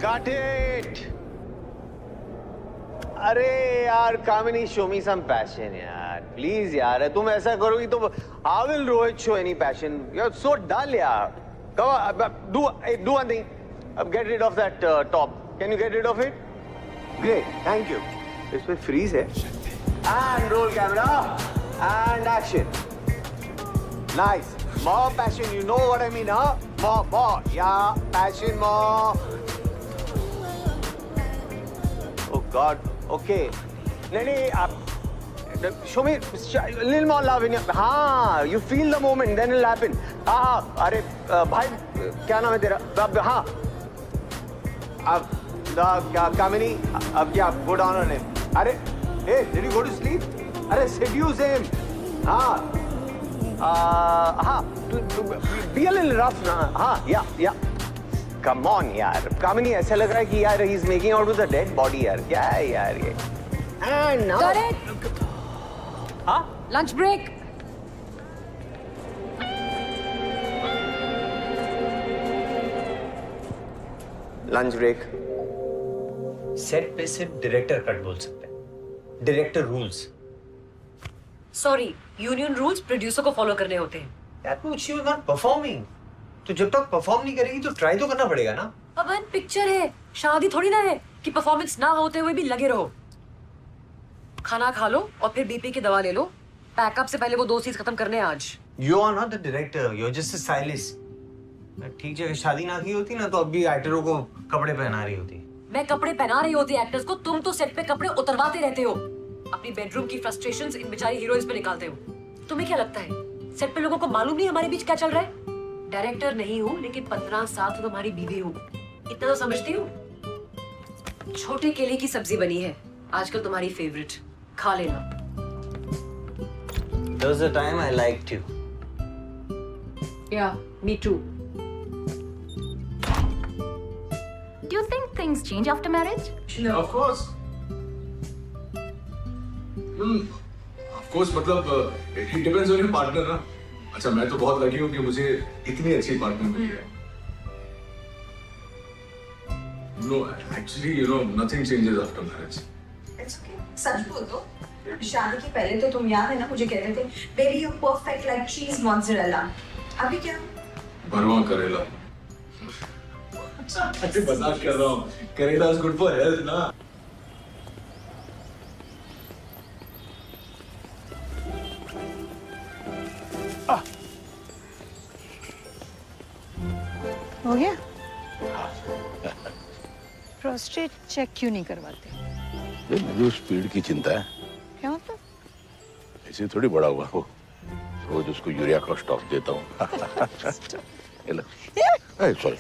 Cut it! अरे यार कामिनी, show me some passion यार, please यार. तुम ऐसा करोगी तो how will Rohit show any passion? You're so dull यार. Come on, do one thing. Get rid of that top. Can you get rid of it? Great, thank you. इसमें freeze है. And roll camera. And action. Nice. More passion. You know what I mean, huh? More. Yeah, passion more. Oh God. Okay. नहीं, आप show me a little more love in your. हाँ, you feel the moment, then it'll happen. हाँ, अरे भाई क्या नाम है तेरा? हाँ. अब क्या कामिनी? अब क्या? Go down on him. अरे, hey, did you go to sleep? अरे seduce him. हाँ. हाँ. Be a little rough ना. हाँ, yeah. Come on यार, कामिनी ऐसा लग रहा है कि यार he's making out with a dead body यार. क्या है यार ये? And now. Got it. हाँ? Lunch break. Lunch break. Set पे सिर्फ डायरेक्टर कट बोल सकते हैं. Director rules. Sorry, union rules producer को फॉलो करने होते हैं. That means she was not performing. तो जब तक परफॉर्म नहीं करेगी तो ट्राई तो करना पड़ेगा ना. अब पिक्चर है, शादी थोड़ी ना है कि परफॉर्मेंस ना होते हुए भी लगे रहो. खाना खा लो और फिर बीपी की दवा ले लो. पैकअप से पहले वो 2 सीन्स खत्म करने आज. You are not the director. You are just a stylist. ठीक जगह शादी ना की होती ना तो अब भी एक्टरों को कपड़े पहना रही होती. मैं कपड़े पहना रही होती एक्टर्स को, तुम तो सेट पे कपड़े उतरवाते रहते हो. अपनी बेडरूम की फ्रस्ट्रेशंस इन बेचारी हीरोइंस पे निकालते हो. तुम्हें क्या लगता है सेट पे लोगों को मालूम नहीं हमारे बीच क्या चल रहा है? डायरेक्टर नहीं हूँ लेकिन 15 साल तो तुम्हारी बीवी हूँ, इतना तो समझती हूँ. छोटे केले की सब्जी बनी है आजकल तुम्हारी फेवरेट, खा लेना. There was a time I liked you. Yeah, me too. Do you think things change after marriage? No. Of course. Of course, मतलब it depends on your partner ना. अच्छा मैं तो बहुत लकी हूँ कि मुझे इतनी अच्छी पार्टनर मिली है. No, actually, you know, nothing changes after marriage. It's okay. सच बोल दो. शादी के पहले तो तुम याद है ना मुझे कह रहे थे, baby you're perfect like cheese mozzarella. अभी क्या? भरवा करेला. अरे मजाक कर रहा हूँ. करेला is good for health ना. हो गया? प्रोस्टेट चेक क्यों नहीं करवाते? मुझे स्पीड की चिंता है. क्या मतलब? ऐसे थोड़ी बड़ा हुआ हो, रोज उसको यूरिया का स्टॉक देता हूँ. सॉरी.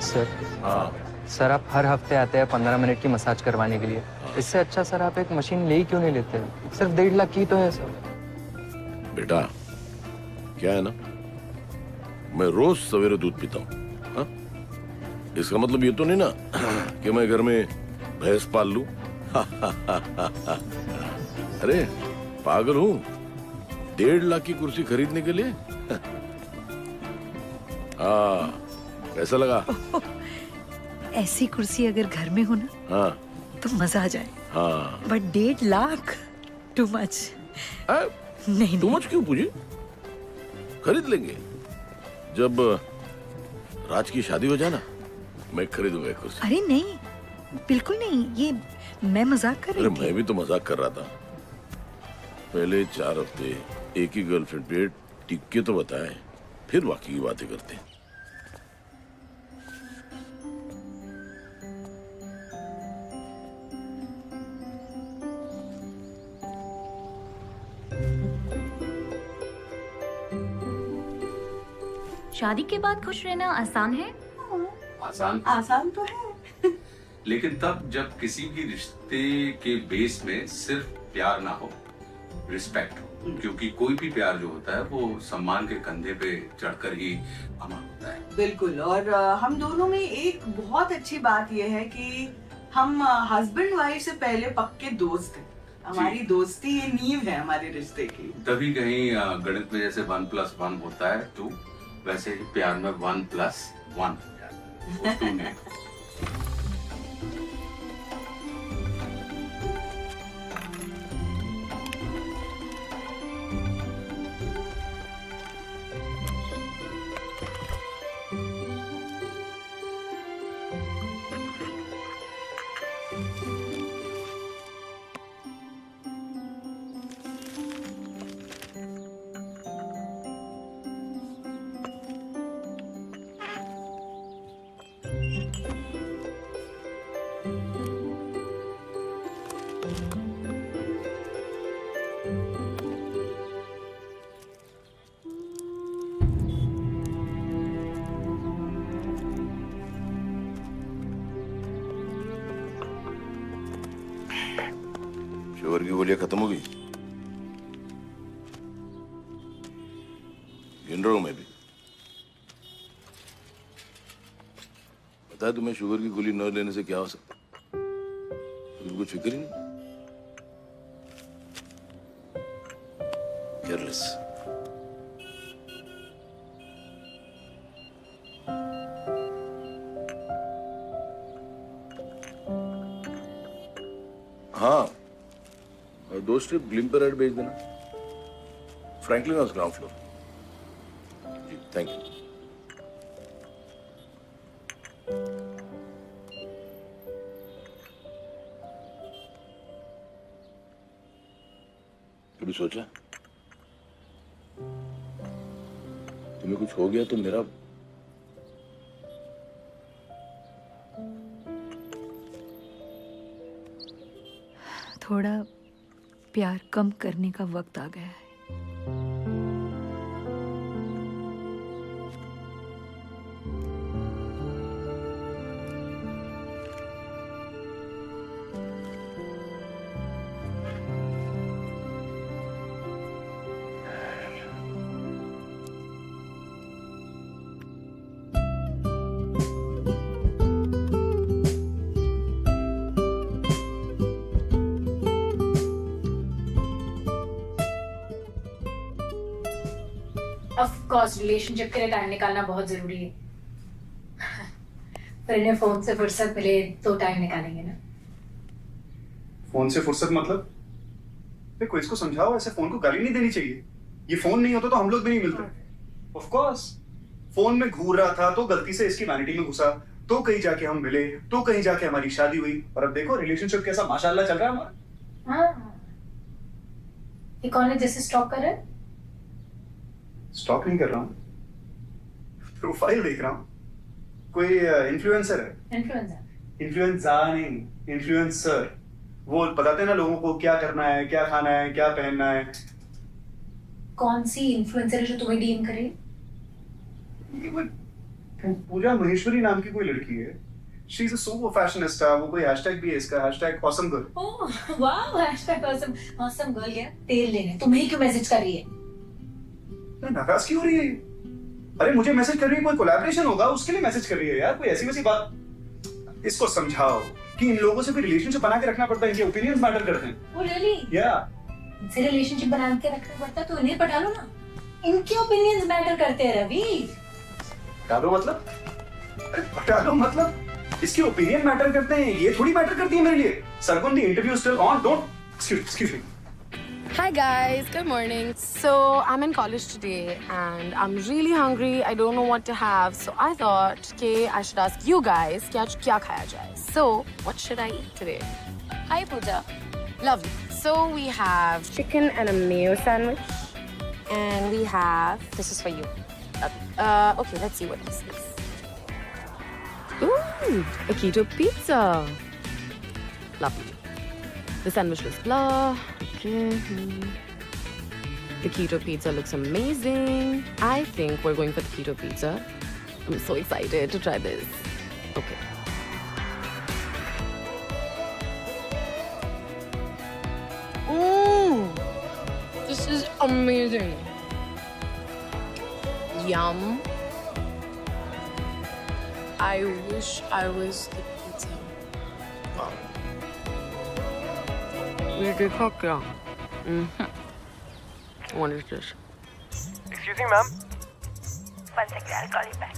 सर. हाँ. सर आप हर हफ्ते आते हैं 15 मिनट की मसाज करवाने के लिए. इससे अच्छा सर आप एक मशीन ले ही क्यों नहीं लेते? सिर्फ 1.5 लाख की तो है सर. बेटा क्या है ना, मैं रोज सवेरे दूध पीता हूँ. इसका मतलब ये तो नहीं ना कि मैं घर में भैंस पाल लूं. अरे पागल हूँ 1.5 लाख की कुर्सी खरीदने के लिए. हाँ कैसा लगा? ऐसी कुर्सी अगर घर में हो ना, हाँ तो मजा आ जाए. हाँ. But 1.5 lakh too much. नहीं टू मच क्यों पूजी? खरीद लेंगे जब राज की शादी हो जाए ना, मैं खरीदूंगा एक कुर्सी. अरे नहीं, बिल्कुल नहीं, ये मैं मजाक कर रही थी. मैं भी तो मजाक कर रहा था. पहले 4 हफ्ते एक ही गर्लफ्रेंड पे टिक के तो बताएं, फिर बाकी की बातें करते हैं. शादी के बाद खुश रहना आसान है? आसान तो है. लेकिन तब जब किसी भी रिश्ते के बेस में सिर्फ प्यार ना हो, रिस्पेक्ट हो. क्योंकि कोई भी प्यार जो होता है वो सम्मान के कंधे पे चढ़कर ही अमर होता है. बिल्कुल. और हम दोनों में एक बहुत अच्छी बात यह है कि हम हस्बैंड वाइफ से पहले पक्के दोस्त थे. हमारी दोस्ती ये नींव है हमारे रिश्ते की। तभी कहीं गणित में जैसे 1+1 होता है 2, वैसे ही प्यार में 1+1 2 नहीं। शुगर की गोलियां खत्म हो गई? गिन रहा हूं मैं भी। पता है तुम्हें शुगर की गोली न लेने से क्या हो सकता? तुम्हें कुछ फिक्र ही नहीं। केयरलेस। हाँ, दोस्त ग्लिम्पर ऐड भेज देना। Franklin house ground floor. जी थैंक यू। कभी सोचा तुम्हें कुछ हो गया तो मेरा थोड़ा प्यार कम करने का वक्त आ गया है। ऑफ कोर्स रिलेशनशिप के लिए टाइम निकालना बहुत जरूरी है। फिर इन्हें फोन से फुर्सत मिले तो टाइम निकालेंगे ना। फोन से फुर्सत मतलब? देखो इसको समझाओ, ऐसे फोन को गाली नहीं देनी चाहिए। ये फोन नहीं होता तो हम लोग भी नहीं मिलते। ऑफ कोर्स फोन में घूर रहा था तो गलती से इसकी वैनिटी में घुसा, तो कहीं जाके हम मिले, तो कहीं जाके हमारी शादी हुई, और अब देखो रिलेशनशिप कैसा माशाल्लाह चल रहा है हमारा। हाँ, ये कौन है जिसे स्टॉक कर रहा है? स्टॉक नहीं कर रहा हूँ, प्रोफाइल देख रहा हूँ। कोई इन्फ्लुएंसर है। इन्फ्लुएंसर नहीं, इन्फ्लुएंसर। वो बताते हैं ना लोगों को क्या करना है, क्या खाना है, क्या पहनना है। कौन सी इन्फ्लुएंसर है जो तुम्हें डीएम करे? पूजा महेश्वरी नाम की कोई लड़की है। She is a super fashionista. वो कोई हैशटैग भी है इसका, hashtag awesome girl. Oh wow, hashtag awesome girl. क्या तेल लेने तुम्हें क्यों मैसेज कर रही है? नाराज क्यों हो रही है? अरे मुझे मैसेज कर रही है, कोई कोलैबोरेशन होगा उसके लिए मैसेज कर रही है यार, कोई ऐसी वैसी बात। इसको समझाओ कि इन लोगों से भी रिलेशनशिप बना के रखना पड़ता है, इनके ओपिनियंस मैटर करते हैं। Oh really? या इनसे रिलेशनशिप बना के रखना पड़ता तो इन्हें पटा लो ना। इनके ओपिनियंस मैटर करते हैं रवि। पटा लो मतलब? अरे पटा लो मतलब इसके ओपिनियन मैटर करते हैं, ये थोड़ी मैटर करती है मेरे लिए। Sargun, the interview still on, don't excuse me. Hi guys, good morning. So I'm in college today and I'm really hungry. I don't know what to have. So I thought I should ask you guys kya khaya jaye. So what should I eat today? Hi Pooja. Lovely. So we have chicken and a mayo sandwich. And we have, this is for you. Okay, let's see what this is. Ooh, a keto pizza. Lovely. The sandwich looks blah. Okay. The keto pizza looks amazing. I think we're going for the keto pizza. I'm so excited to try this. Okay. This is amazing. Yum. I wish I was the pizza. Wow. ये देखो क्या? What is this? Excuse me, ma'am. One second, I'll call you back.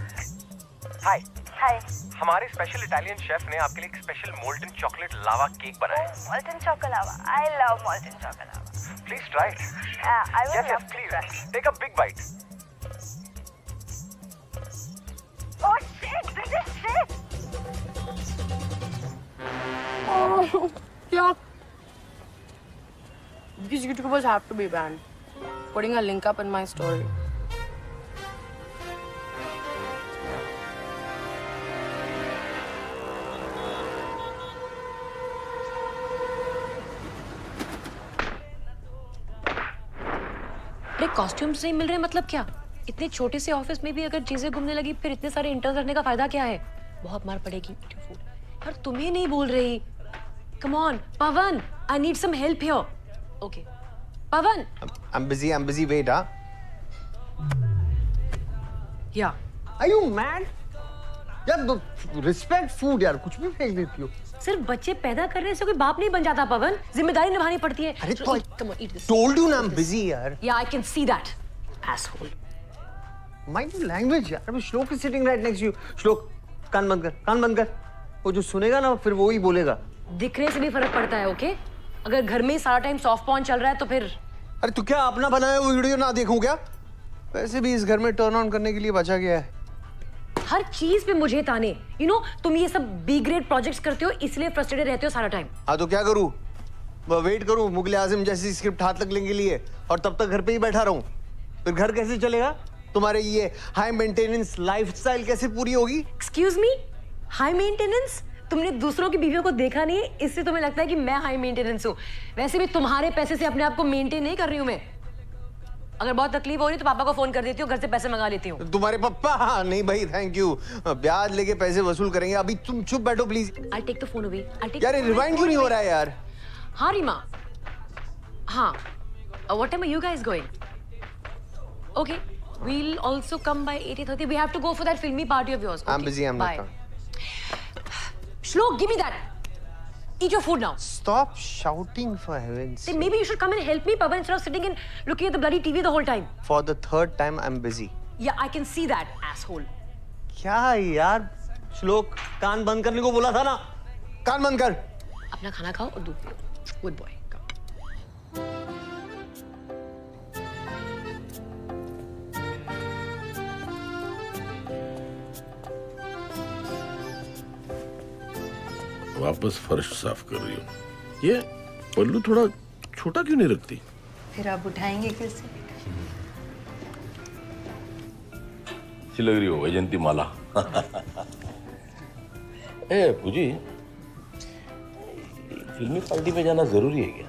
Hi. Hi. हमारे special Italian chef ने आपके लिए एक special molten chocolate लावा cake बनाया है। Molten chocolate. I love molten chocolate. Please try it. I will Yes, love yes, to please. try. Take a big bite. Oh shit! This is shit! Oh, yeah. These YouTubers have to be banned. Putting a link up in my story. अरे costumes नहीं मिल रहे मतलब क्या? इतने छोटे से office में भी अगर चीजें घूमने लगी फिर इतने सारे इंटर्न रखने का फायदा क्या है? बहुत मार पड़ेगी। यार तुम्हें नहीं बोल रही। Come on Pavan, I need some help here. Okay Pavan. I'm busy, wait, huh? या Are you mad? यार रिस्पेक्ट फूड यार, कुछ भी फेंक देती हो। सिर्फ बच्चे पैदा करने से कोई बाप नहीं बन जाता पवन, जिम्मेदारी निभानी पड़ती है। अरे तो Come on, eat this. told you ना I'm busy यार। Yeah, I can see that. Asshole. Mind your language यार। अभी श्लोक is sitting right next to you. श्लोक कान बंद कर। वो जो सुनेगा ना फिर वो ही बोलेगा। दिखने से भी फर्क पड़ता है, ओके? अगर घर में सारा टाइम सॉफ्ट पॉर्न चल रहा है तो फिर। अरे तू क्या अपना बनाया वो वीडियो ना देखूं क्या? वैसे भी इस घर में टर्न ऑन करने के लिए बचा गया है। हर चीज पे मुझे ताने। You know, तुम ये सब बी ग्रेड प्रोजेक्ट्स करते हो इसलिए फ्रस्ट्रेटेड रहते हो सारा टाइम। हाँ तो क्या करूं? वेट करूं मुगले आजम जैसी स्क्रिप्ट हाथ लग लेने के लिए और तब तक घर पे ही बैठा रहूं? फिर घर कैसे चलेगा? तुम्हारे ये हाई मेंटेनेंस लाइफस्टाइल कैसे पूरी होगी? Excuse me, high maintenance? तुमने दूसरों की बीवियों को देखा नहीं है इससे तुम्हें लगता है कि मैं हाई मेंटेनेंस हूँ। वैसे भी तुम्हारे पैसे से अपने आप को मेंटेन नहीं कर रही हूँ मैं। अगर बहुत तकलीफ हो रही तो पापा को फोन कर देती हूँ, घर से पैसे मंगा लेती हूँ। तुम्हारे पापा? हाँ, नहीं भाई थैंक यू, ब्याज लेके पैसे वसूल करेंगे। अभी तुम चुप बैठो please. I'll take the phone away. यार रिवाइंड क्यों नहीं हो रहा है यार? हाँ रीमा, हाँ। What time are you guys going? Okay, we'll also come by 8:30. We have to go for that filmy party of yours. Okay, I'm busy. I'm bye. not. Shlok, give me that. Eat your food now. Stop shouting for heaven's sake. Then maybe you should come and help me, Pavan, instead of sitting and looking at the bloody TV the whole time. For the third time, I'm busy. Yeah, I can see that, asshole. क्या यार? श्लोक कान बंद करने को बोला था ना? कान बंद कर। अपना खाना खाओ और दूध पियो। Good boy. वापस फर्श साफ कर रही हूँ। ये पल्लू थोड़ा छोटा क्यों नहीं रखती? फिर आप उठाएंगे कैसे? अच्छी लग रही हो वैजंती माला। ए पूजी, फिल्मी पार्टी में जाना जरूरी है क्या?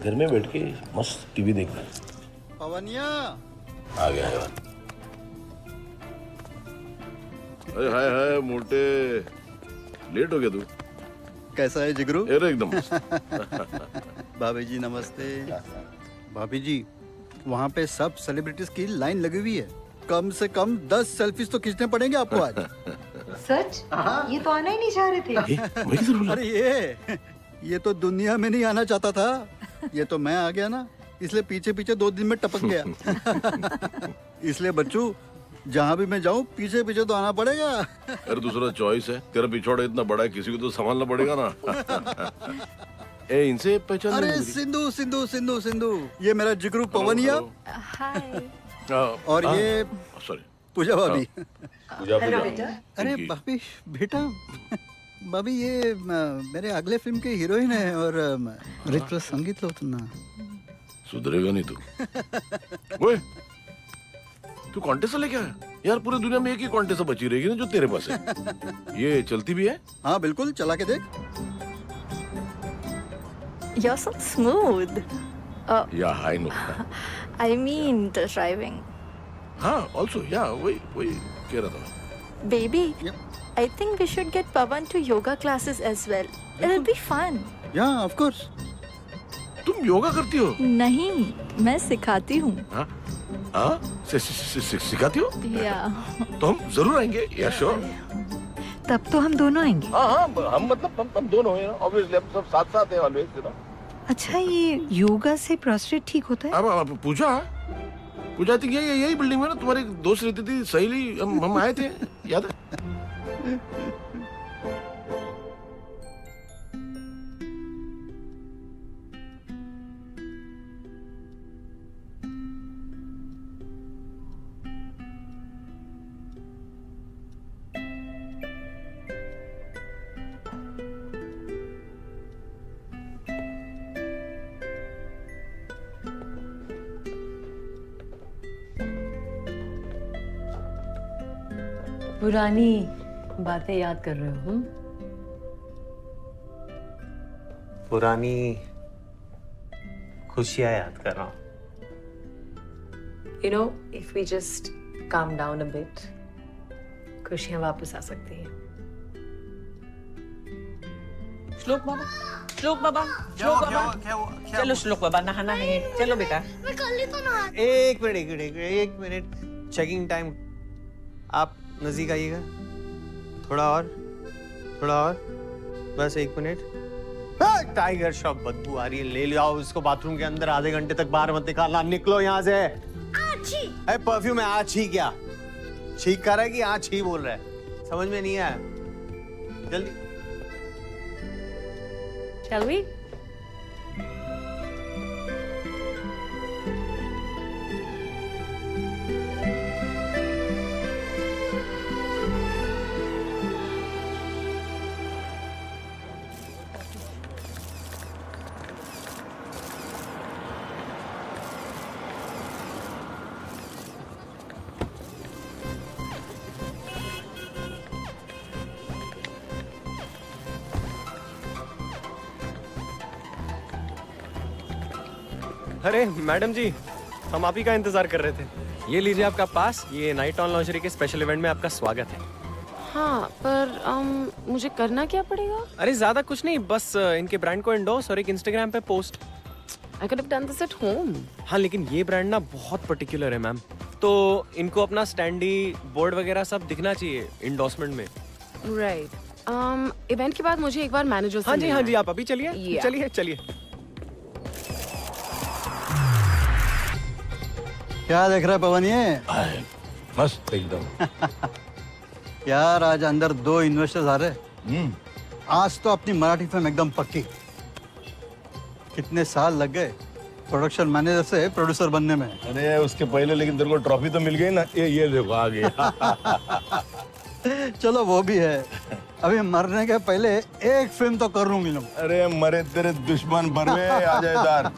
घर में बैठ के मस्त टीवी देखना। पवनिया आ गया है। अरे हाय मोटे, लेट हो गया तू। कैसा है जिगरू? अरे एकदम। भाभी जी नमस्ते। भाभी जी वहाँ पे सब सेलिब्रिटीज की लाइन लगी हुई है। कम से कम 10 सेल्फीज तो खींचने पड़ेंगे आपको आज। सच? ये तो आना ही नहीं चाह रहे थे। अरे ये तो दुनिया में नहीं आना चाहता था। ये तो मैं आ गया ना, इसलिए पीछे पीछे 2 दिन में टपक गया। इसलिए बच्चू जहाँ भी मैं जाऊँ पीछे पीछे तो आना पड़ेगा। अरे दूसरा चॉइस है, तेरा पिछवाड़ा इतना बड़ा है, किसी को तो संभालना पड़ेगा ना। ए इनसे पहचान? अरे सिंधु सिंधु सिंधु सिंधु, ये मेरा जिगरू पवनिया। हाय। और ये सॉरी पूजा भाभी। पूजा बेटा। अरे भाभी बेटा, भाभी ये मेरे अगले फिल्म के हीरोइन है और नृत्य संगीत लो तुम ना। सुधरेगा नहीं तू। ओए तू कॉन्टेस्ट लेके आया? यार पूरी दुनिया में एक ही कॉन्टेस्ट बची रहेगी ना जो तेरे पास है। ये चलती भी है? हाँ बिल्कुल, चला के देख। You're so smooth. Yeah, I know. I mean the driving. हाँ, also, yeah, वही कह रहा था। Baby, I think we should get Pavan to yoga classes as well. It'll be fun. Yeah, of course. तुम योगा करती हो? नहीं, मैं सिखाती हूँ। हाँ? सिखाती हो? Yeah. तो हम जरूर आएंगे, yeah, sure. तब तो हम दोनों आएंगे। हाँ, हम मतलब हम दोनों हैं, obviously हम सब साथ साथ हैं always, you know. अच्छा, ये योगा से प्रोस्टेट ठीक होता है? अब पूजा थी यही बिल्डिंग में ना, तुम्हारी दोस्त रहती थी सहेली, हम आए थे, याद है? पुरानी बातें याद कर रहे हो? पुरानी खुशियां याद कर रहा हूँ। You know, if we just calm down a bit, खुशियां वापस आ सकती हैं। श्लोक बाबा, श्लोक बाबा, श्लोक बाबा, चलो श्लोक बाबा नहाना है, चलो बेटा। मैं कल ही तो नहा। एक मिनट, चेकिंग टाइम। आप नजदीक आइएगा, थोड़ा और, बस 1 मिनट। टाइगर श्रॉफ बदबू आ रही है, ले जाओ इसको बाथरूम के अंदर, आधे घंटे तक बाहर मत निकालना, निकलो यहाँ से। अरे परफ्यूम है, आछी क्या? छींक कर रहा है कि आछी बोल रहा है? समझ में नहीं आया, जल्दी। Shall we? अरे मैडम जी, हम आप ही का इंतजार कर रहे थे। ये लीजिए आपका पास, ये नाइट ऑन लॉन्जरी के स्पेशल इवेंट में आपका स्वागत है। हाँ, पर मुझे करना क्या पड़ेगा? अरे ज्यादा कुछ नहीं, बस इनके ब्रांड को एंडोर्स और एक इंस्टाग्राम पे post. I could have done this at home. हाँ, लेकिन ये ब्रांड ना बहुत पर्टिकुलर है मैम, तो इनको अपना स्टैंडी बोर्ड वगैरह सब दिखना चाहिए इंडोर्समेंट में। राइट। इवेंट के बाद मुझे एक बार मैनेजर से हाँ मिलना जी, है। आप अभी चलिए। चलिए। क्या देख रहा है पवन ये? मस्त एकदम। यार आज अंदर 2 इन्वेस्टर्स आ रहे। आज तो अपनी मराठी फिल्म एकदम पक्की। कितने साल लग गए प्रोडक्शन मैनेजर से प्रोड्यूसर बनने में। अरे उसके पहले लेकिन तेरे को ट्रॉफी तो मिल गई ना, ये देखो आ गई। चलो वो भी है, अभी मरने के पहले एक फिल्म तो कर लूंगी। अरे मरे तेरे दुश्मन बरवे, आ जाए इधर।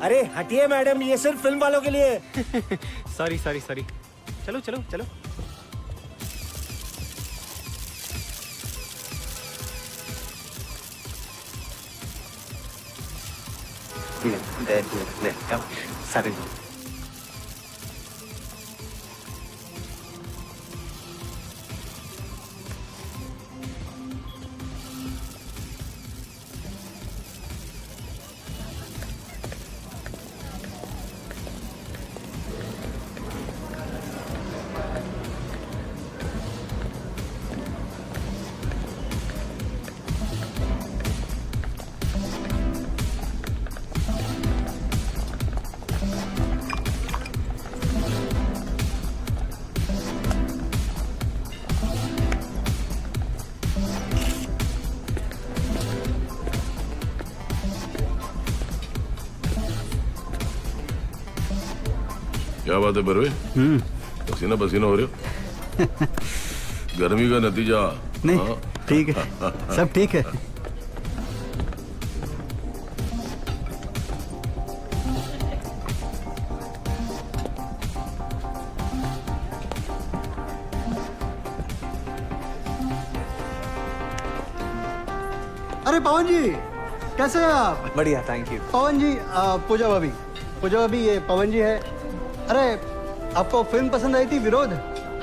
अरे हटिए मैडम, ये सिर्फ फिल्म वालों के लिए। सॉरी। चलो। ले, सारे क्या बात है बरवे? पसीना हो रहे हो? गर्मी का नतीजा? नहीं, ठीक है, सब ठीक है। अरे पवन जी, कैसे हैं आप? बढ़िया, थैंक यू। पवन जी, पूजा भाभी, ये पवन जी है। अरे आपको फिल्म पसंद आई थी विरोध?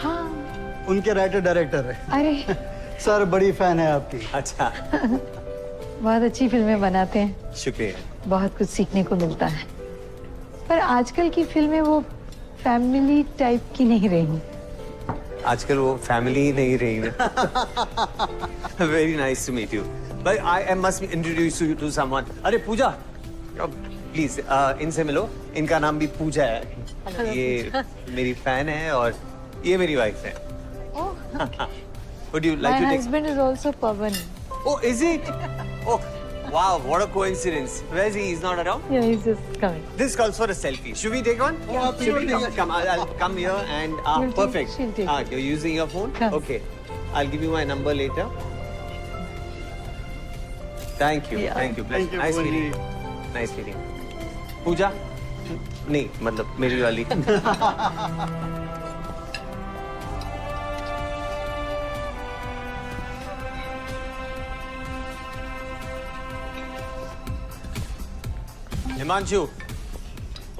हाँ। उनके राइटर डायरेक्टर है। अरे सर बड़ी फैन है आपकी। अच्छा। बहुत अच्छी फिल्में बनाते हैं, शुक्रिया। बहुत कुछ सीखने को मिलता है, पर आजकल की फिल्में वो फैमिली टाइप की नहीं रही। आजकल वो फैमिली ही नहीं रही ना। Very nice to meet you. But I must introduce you to someone. अरे पूजा, प्लीज इनसे मिलो. इनका नाम भी पूजा है. ये मेरी फैन है और ये मेरी वाइफ है. Would you like to take? My husband is also Pavan. Oh, is it? Oh, wow! What a coincidence. Where is he? He's not around. Yeah, he's just coming. This calls for a selfie. Should we take one? Yeah, Should we absolutely. come? I'll come here and We'll take- perfect. she'll take. You're using your phone? Yes. Okay. I'll give you my number later. Thank you. Yeah. Thank you. Thank you, Nice Pooji. meeting you. Nice meeting you. पूजा? नहीं, मतलब मेरी वाली. हिमांशु,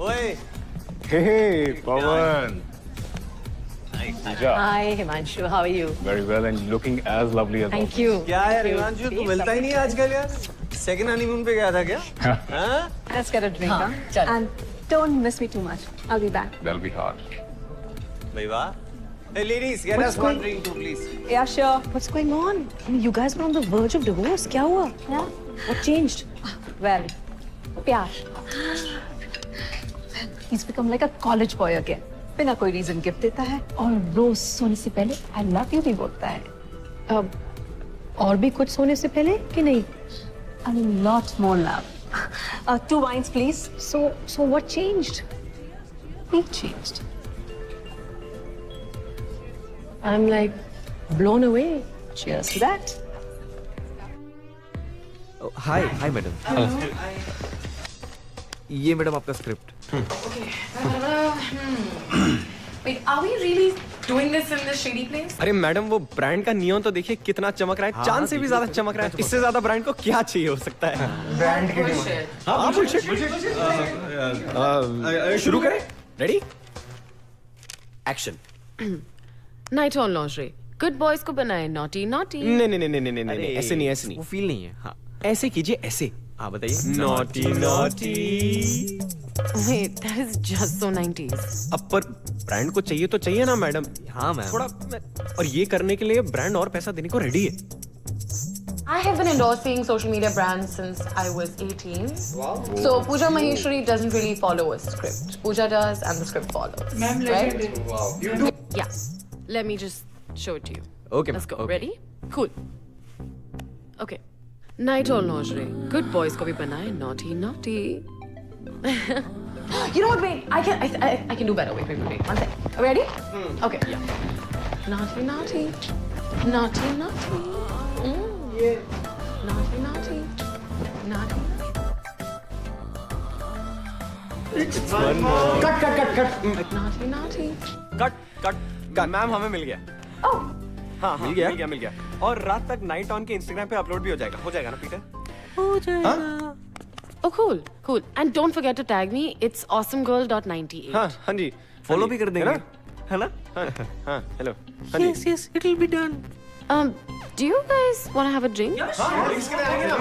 ओए. Hey, Pavan. Hi, Himanshu. How are you? Very well, and looking as lovely as Thank you. क्या यार हिमांशु, तू मिलता ही नहीं है आजकल यार. सेकंड हनीमून पे गया था क्या? हाँ? Let's get a drink, huh? And don't miss me too much. I'll be back. That'll be hard. भाई वाह. Hey ladies, get What's us one going- drink too, please. Yeah, sure. What's going on? I mean, you guys were on the verge of divorce. क्या हुआ? Yeah. What changed? Well, प्यार. He's become like a college boy again. बिना कोई reason gift देता है और रोज सोने से पहले I love you भी बोलता है. और भी कुछ सोने से पहले कि नहीं? A lot more love. 2 wines, please. So what changed? He changed. I'm like blown away. Cheers to that. Hi madam. ये मैडम आपका script. Wait, are we really doing this in this shady place? अरे madam, वो brand का neon तो देखिए कितना चमक रहा है. चांद से भी ज्यादा चमक रहा है. इससे ज्यादा ब्रांड को क्या चाहिए हो सकता है? Brand की bullshit. हाँ, bullshit. शुरू करें? Ready? Action. Night on lingerie. Good boys को बनाए naughty naughty. नहीं, ऐसे नहीं. वो फील नहीं है. हाँ, ऐसे कीजिए, ऐसे. हाँ बताइए. Naughty naughty. Wait, that is just so 90s. अब पर ब्रांड को चाहिए तो चाहिए ना मैडम. हाँ मैम. थोड़ा और ये करने के लिए ब्रांड और पैसा देने को रेडी है. I have been endorsing social media brands since I was 18. Wow. So Pooja Maheshwari doesn't really follow a script. Pooja does and the script follows. Ma'am, right? legendary. Wow. You do? Yeah. Let me just show it to you. Okay, Let's go. okay. Ready? Cool. Okay. Night on lingerie. Good boys को भी बनाए naughty naughty. You know what? Wait. I can do better. Wait. One sec. Are we ready? Okay. Yeah. Naughty naughty. Naughty naughty. Naughty naughty. Naughty. One more. Cut. Naughty naughty. Cut. Ma'am, हमें मिल गया. हाँ, मिल गया. और रात तक night on के Instagram पे upload भी हो जाएगा ना पीटर? हो जाएगा. Oh, cool. And don't forget to tag me. It's awesomegirl.98. हाँ जी. फॉलो भी कर देंगे. है ना? हाँ. Hello. Yes, it'll be done. Do you guys want to have a drink? Drinks के लिए आएंगे ना.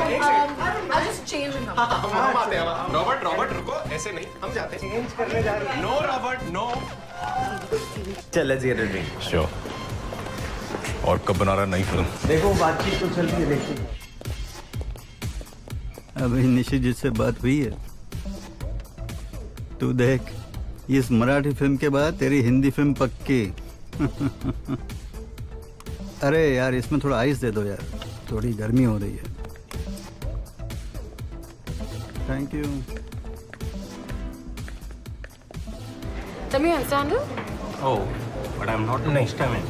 I'll just change and come. हम आते हैं. रॉबर्ट रुको. ऐसे नहीं. हम जाते हैं. चेंज करने जा रहे हैं. No Robert, no. चल, let's get a drink. Sure. और कब बना रहा नई फिल्म? देखो बातचीत तो चल रही है. देखिए. अभी निशी जिससे बात हुई है, तू देख, इस मराठी फिल्म के बाद तेरी हिंदी फिल्म पक्की. अरे यार, इसमें थोड़ा आइस दे दो यार, थोड़ी गर्मी हो रही है. Thank you. Tell me, understand it? Oh, but I'm not the next time in.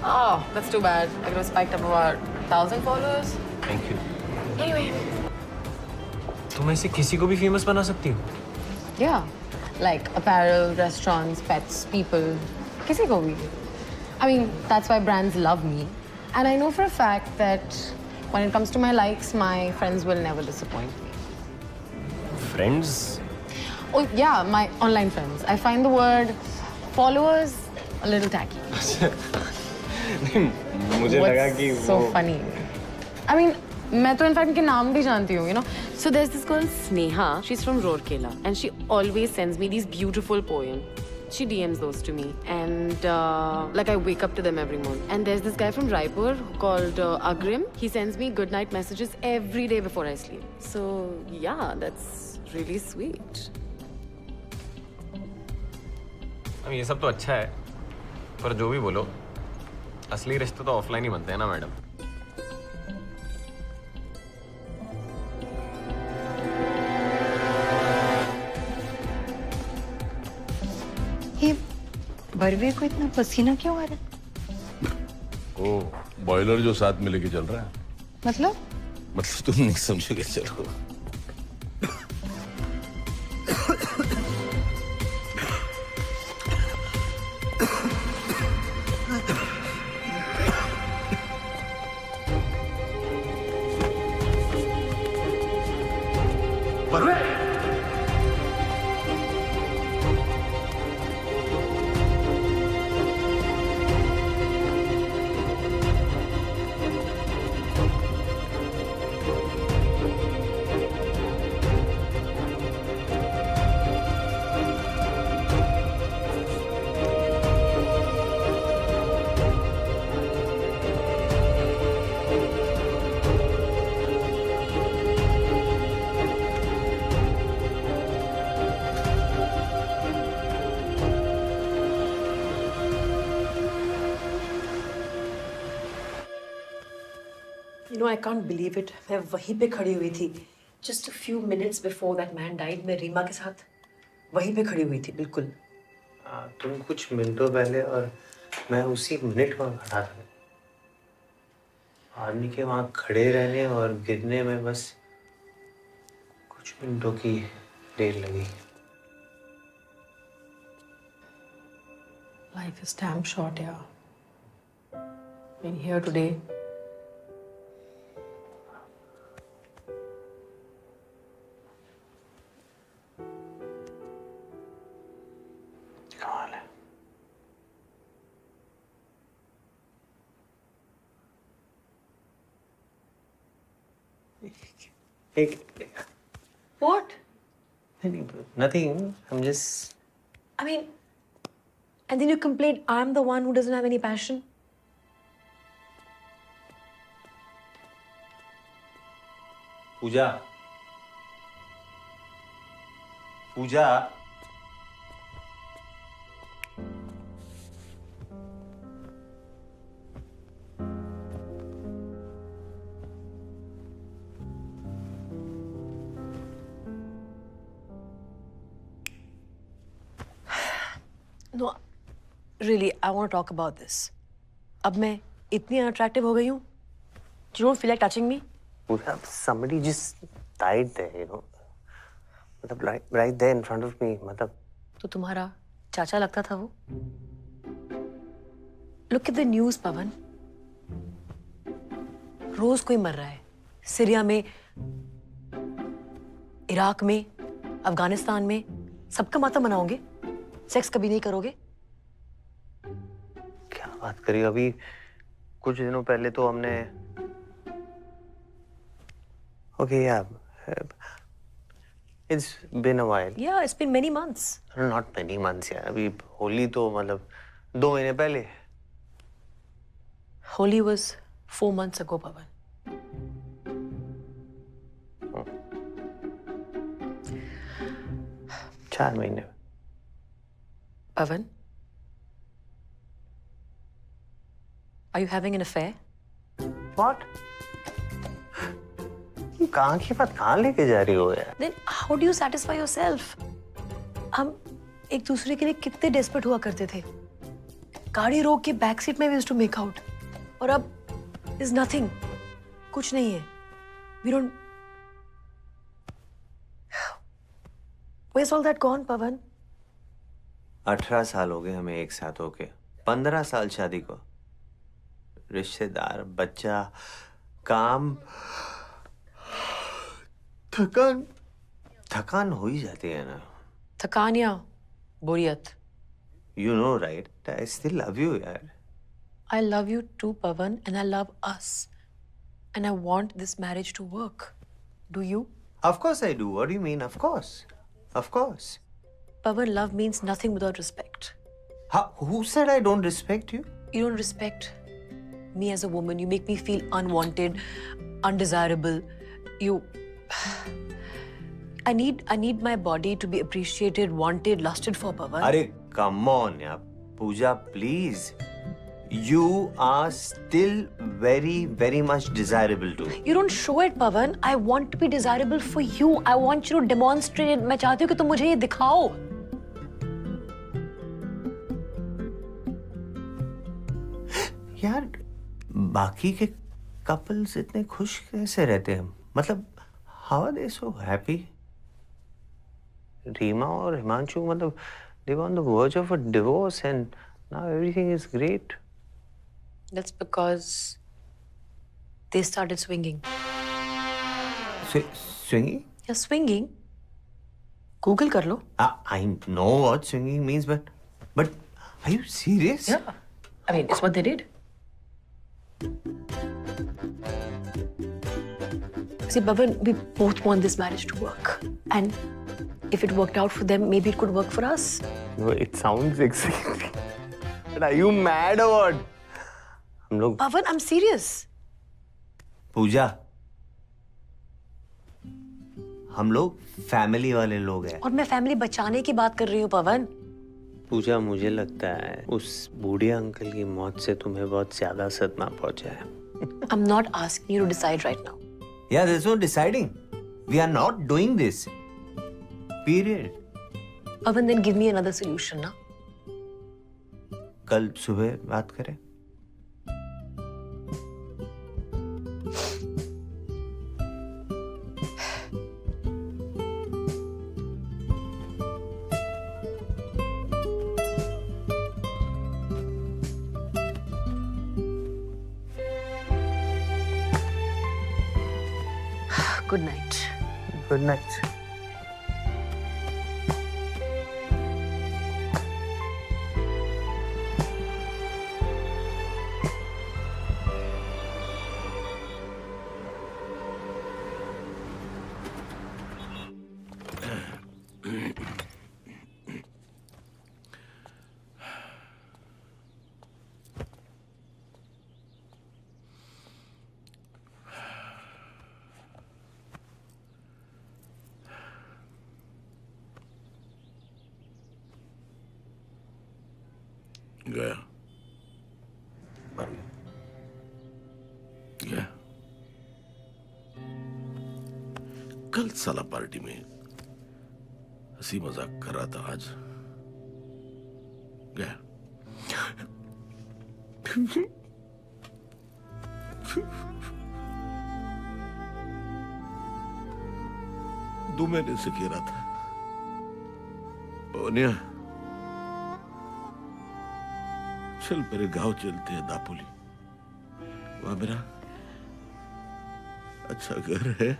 Oh, that's too bad. I could have spiked up about 1,000 followers. Thank you. Anyway. तुम ऐसे किसी को भी फेमस बना सकती हो. Yeah. Like apparel, restaurants, pets, people. किसी को भी. I mean, that's why brands love me. And I know for a fact that when it comes to my likes, my friends will never disappoint me. Friends? Oh, yeah, my online friends. I find the word followers a little tacky. मुझे लगा कि so funny. I mean, मैं तो in fact इनके नाम भी जानती हूँ, you know. So there's this girl Sneha. She's from Rourkela, and she always sends me these beautiful poems. She DMs those to me, and like I wake up to them every morning. And there's this guy from Raipur called Agrim. He sends me good night messages every day before I sleep. So yeah, that's really sweet. ये सब तो अच्छा है, पर जो भी बोलो, असली रिश्ते तो ऑफलाइन ही बनते हैं ना मैडम। ये बरवे को इतना पसीना क्यों आ रहा है? ओ, बॉयलर जो साथ में लेके चल रहा है। मतलब तुम नहीं समझोगे, चलो। You know, I can't believe it. मैं वहीं पे खड़ी हुई थी. Just a few minutes before that man died, मैं रीमा के साथ वहीं पे खड़ी हुई थी, बिल्कुल. तुम कुछ मिनटों पहले और मैं उसी मिनट वहाँ खड़ा था. आदमी के वहाँ खड़े रहने और गिरने में बस कुछ मिनटों की देर लगी. Life is damn short, yeah. Being here today. What? Nothing. I'm just. I mean, and then you complain I'm the one who doesn't have any passion. Puja. Puja. No, really, I want to talk about this. अब मैं इतनी unattractive हो गई हूँ. You don't feel like touching me? Somebody just died there, you know. मतलब right there in front of me. मतलब. तो तुम्हारा चाचा लगता था वो? Look at the news, पवन. रोज कोई मर रहा है. सीरिया में, इराक में, अफगानिस्तान में, सबका मातम मनाओगे? सेक्स कभी नहीं करोगे? क्या बात करी? अभी कुछ दिनों पहले तो हमने Okay, yeah. It's been a while. Yeah, it's been many months. Not many months, yeah. अभी होली तो मतलब 2 महीने पहले. Holi was 4 months ago, Pavan. Oh. 4 महीने. Pavan? Are you having an affair? What? कहाँ की बात कहाँ लेके जा रही हो यार? Then how do you satisfy yourself? हम एक दूसरे के लिए कितने desperate हुआ करते थे. गाड़ी रोक के बैक सीट में we used to make out. और अब is nothing. कुछ नहीं है. We don't. Where's all that gone, Pavan? 18 साल हो गए हमें एक साथ होके. 15 साल शादी को. रिश्तेदार, बच्चा, काम. थकान हो ही जाती है ना. थकान या बोरियत? You know, right? I still love you, यार. I love you too, Pavan, and I love us. And I want this marriage to work. Do you? Of course I do. What do you mean? Of course. Of course. Pawan, love means nothing without respect. Who said I don't respect you? You don't respect me as a woman. You make me feel unwanted, undesirable. I need my body to be appreciated, wanted, lusted for, Pawan. Arey, come on, yaar. Pooja, please. You are still very, very much desirable to me. You don't show it, Pawan. I want to be desirable for you. I want you to demonstrate it. मैं चाहती हूँ कि तुम मुझे ये दिखाओ. यार, बाकी के कपल्स इतने खुश कैसे रहते हैं? मतलब, how are they so happy? Reema और हिमांशु, मतलब, they were on the verge of a divorce and now everything is great. That's because they started swinging. Swinging? Yeah, swinging. Google कर लो. I know what swinging means, but are you serious? Yeah. I mean, it's what they did. See, Pawan, we both want this marriage to work. And if it worked out for them, maybe it could work for us. No, it sounds exciting. But are you mad or what? हम लोग Pawan, I'm serious. पूजा, हम लोग family वाले लोग हैं. और मैं family बचाने की बात कर रही हूँ, पवन. पूजा, मुझे लगता है उस बूढ़े अंकल की मौत से तुम्हें बहुत ज्यादा सदमा पहुंचा है. I'm not asking you to decide right now. Yeah, there's no deciding. We are not doing this. Period. Pawan, then give me another solution, ना? कल सुबह बात करें. Good night. Good night. गया गया. कल साला पार्टी में हंसी मजाक कर रहा था, आज गया. 2 महीने से कह रहा था, ओनिया चल मेरे गांव चलते हैं, दापोली. वहां मेरा अच्छा घर है,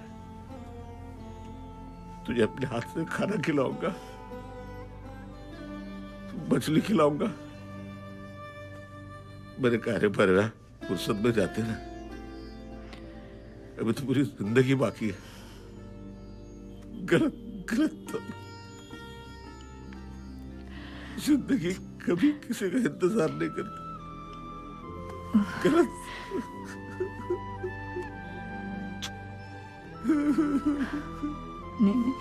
तुझे अपने हाथ से खाना खिलाऊंगा, मछली खिलाऊंगा. मेरे कार्य पर ना फुर्सत में जाते ना, अभी तो पूरी जिंदगी बाकी है. गलत गलत जिंदगी कभी किसी का इंतजार नहीं करती. गलत. नहीं.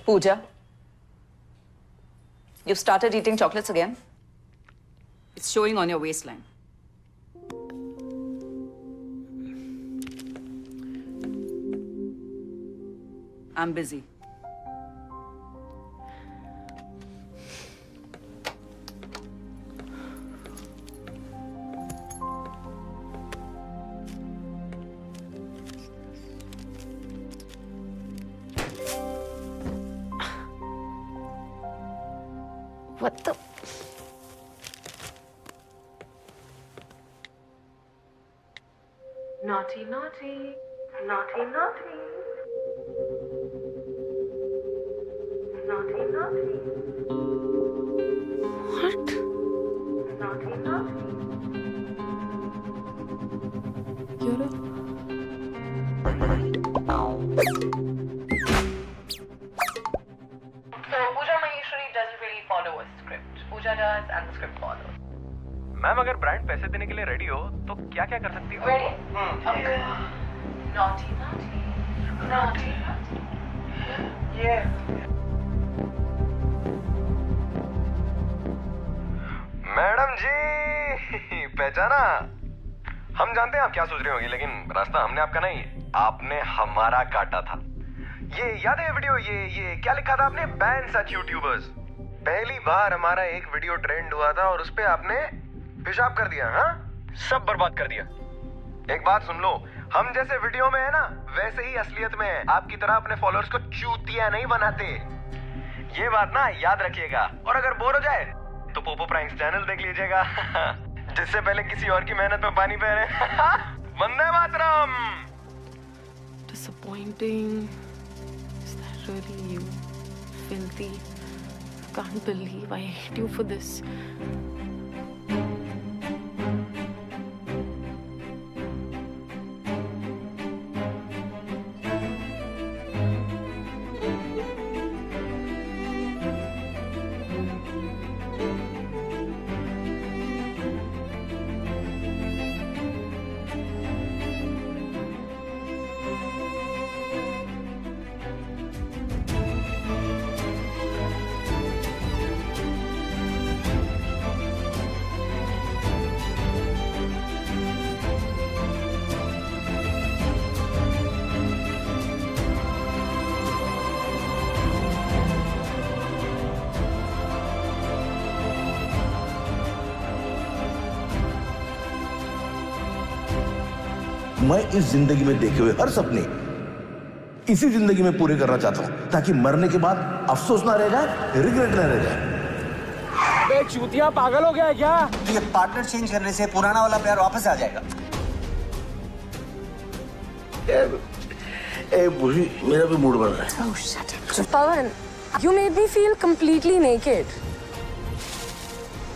Pooja, you've started eating chocolates again? It's showing on your waistline. I'm busy. Naughty, naughty, naughty, naughty, naughty, naughty. What? Naughty, naughty. You're a... So Pooja Maheshwari doesn't really follow a script. Pooja does and the script follows. Ma'am अगर brand पैसे देने के लिए ready हो तो क्या क्या कर सकती हो? Ready? Okay. Naughty, naughty, naughty, naughty. Yeah. Madam ji पहचाना? हम जानते हैं आप क्या सोच रहे होंगे, लेकिन रास्ता हमने आपका नहीं, आपने हमारा काटा था। ये याद है वीडियो, ये क्या लिखा था आपने? बैन सच यूट्यूबर्स। पहली बार हमारा एक वीडियो ट्रेंड हुआ था और उस पे आपने पेशाब कर दिया। हाँ, सब बर्बाद कर दिया। एक बात सुन लो, हम जैसे वीडियो में है ना, वैसे ही असलियत में है। आपकी तरह अपने फॉलोअर्स को चूतिया नहीं बनाते। ये बात ना याद रखिएगा। और अगर बोर हो जाए तो पोपो प्राइम्स चैनल देख लीजिएगा, जिससे पहले किसी और की मेहनत में पानी फेरे। Vande Mataram. Disappointing. Is that really you? Filthy. Can't believe I hate you for this. मैं इस जिंदगी में देखे हुए हर सपने इसी जिंदगी में पूरे करना चाहता हूं, ताकि मरने के बाद अफसोस ना रह जाए, रिग्रेट ना रह जाए। बे चूतिया, पागल हो गया है क्या? ये पार्टनर चेंज करने से पुराना वाला प्यार वापस आ जाएगा। बुढ़ी, मेरा भी मूड बन रहा है। Oh, shut up. Pawan, you made me feel completely naked.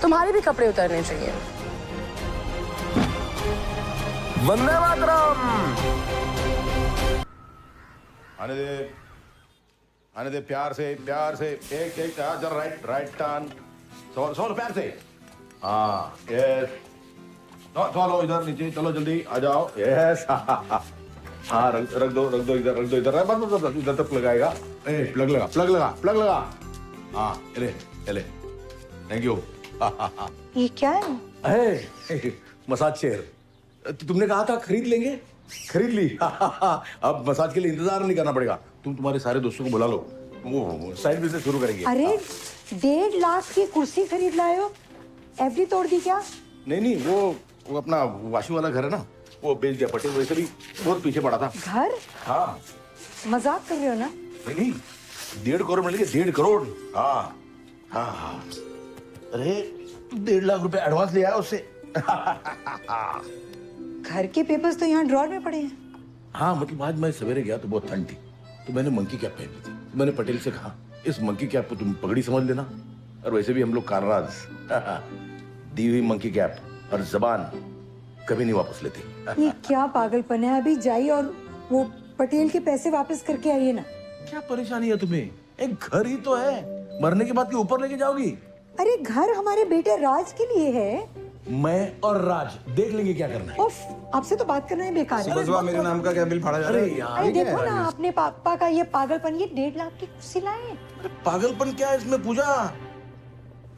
तुम्हारे भी कपड़े उतारने चाहिए। वंदे मातरम। आने दे प्यार से एक जरा राइट टर्न, सोल प्यार से। हाँ यस, चलो इधर नीचे, चलो जल्दी आ जाओ। यस हाँ, रख दो इधर, बस इधर तक लगाएगा। प्लग लगा। हाँ ले थैंक यू। ये क्या है? Massage chair. तुमने कहा था खरीद लेंगे, खरीद ली। अब मसाज के लिए इंतजार नहीं करना पड़ेगा। तुम तुम्हारे सारे दोस्तों को बुला लो, वो साइड बिजनेस शुरू करेंगे। अरे 1.5 लाख की कुर्सी खरीद लाए हो, एफडी तोड़ दी क्या? नहीं, वो अपना वाशू वाला घर है ना, वो बेच दिया। पटेल वैसे भी बहुत पीछे पड़ा था। घर? हाँ। मजाक कर रहे हो ना? नहीं, 1.5 करोड़ मिलेंगे, 1.5 करोड़। हाँ। अरे 1.5 लाख रुपए एडवांस लिया है उससे। घर के पेपर्स तो यहाँ ड्रॉर में पड़े हैं। हाँ, मतलब आज मैं सवेरे गया तो बहुत ठंड थी, तो मैंने मंकी कैप पहनी थी। मैंने पटेल से कहा, इस मंकी कैप को तुम पगड़ी समझ लेना, और वैसे भी हम लोग कारनाज। दी हुई मंकी कैप और जबान कभी नहीं वापस लेते। ये क्या पागलपन है? अभी जाइए और वो पटेल के पैसे वापस करके आइए ना। क्या परेशानी है तुम्हें? एक घर ही तो है, मरने के बाद के ऊपर लेके जाओगी? अरे घर हमारे बेटे राज के लिए है। मैं और राज देख लेंगे क्या करना है। उफ, आपसे तो बात करना ही बेकार है। सुबह मेरे नाम का क्या बिल फाड़ा जा रहा है? अरे देखो ना, अपने पापा का ये पागलपन, ये 1.5 लाख की कुर्सी लाए। पागलपन क्या है इसमें पूजा?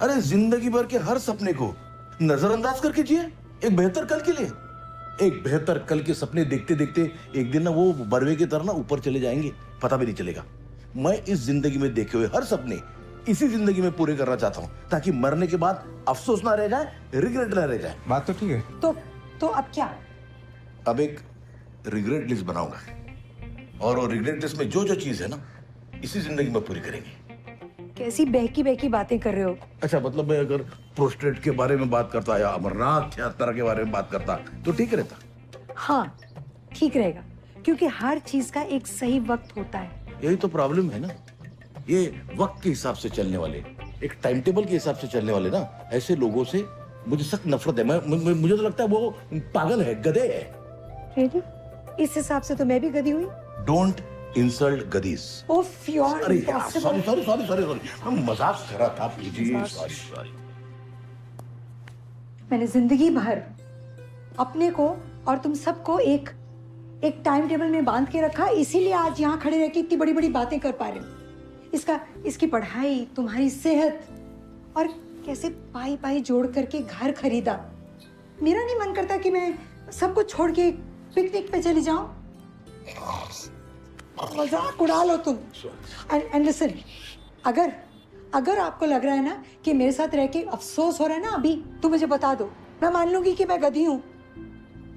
अरे जिंदगी भर के हर सपने को नजरअंदाज करके जिए, एक बेहतर कल के लिए। एक बेहतर कल के सपने देखते देखते एक दिन ना वो बरवे की तरह ना ऊपर चले जाएंगे, पता भी नहीं चलेगा। मैं इस जिंदगी में देखे हुए हर सपने इसी जिंदगी में पूरे करना चाहता हूँ, ताकि मरने के बाद अफसोस ना रह जाए, रिग्रेट ना रह जाए। बात तो ठीक है। तो अब क्या? अब एक रिग्रेट लिस्ट बनाऊंगा, और वो रिग्रेट लिस्ट में जो जो चीज है ना, इसी जिंदगी में पूरी करेंगे। कैसी बहकी बातें कर रहे हो? अच्छा, मतलब मैं अगर प्रोस्टेट के बारे में बात करता या अमरनाथ यात्रा के बारे में बात करता तो ठीक रहता। हाँ, ठीक रहेगा, क्योंकि हर चीज का एक सही वक्त होता है। यही तो प्रॉब्लम है ना, ये वक्त के हिसाब से चलने वाले, एक टाइम टेबल के हिसाब से चलने वाले ना, ऐसे लोगों से मुझे सख्त नफरत है। मुझे तो लगता है वो पागल है, गधे है। Really? इस हिसाब से तो मैं भी गधी हुई। Don't insult गधीस। ओफ यार, अरे यार, सॉरी, मैं मजाक कर रहा था। Please sorry. मैंने जिंदगी भर अपने को और तुम सबको एक टाइम टेबल में बांध के रखा, इसीलिए आज यहाँ खड़े रह के इतनी बड़ी बड़ी बातें कर पा रहे हो। इसकी पढ़ाई, तुम्हारी सेहत, और कैसे पाई पाई जोड़ करके घर खरीदा। मेरा नहीं मन करता कि मैं सब कुछ छोड़ के पिकनिक पे चली जाऊं। मजाक उड़ा लो तुम। एंड लिसन, अगर आपको लग रहा है ना कि मेरे साथ रह के अफसोस हो रहा है ना अभी, तो मुझे बता दो, मैं मान लूंगी कि मैं गधी हूँ।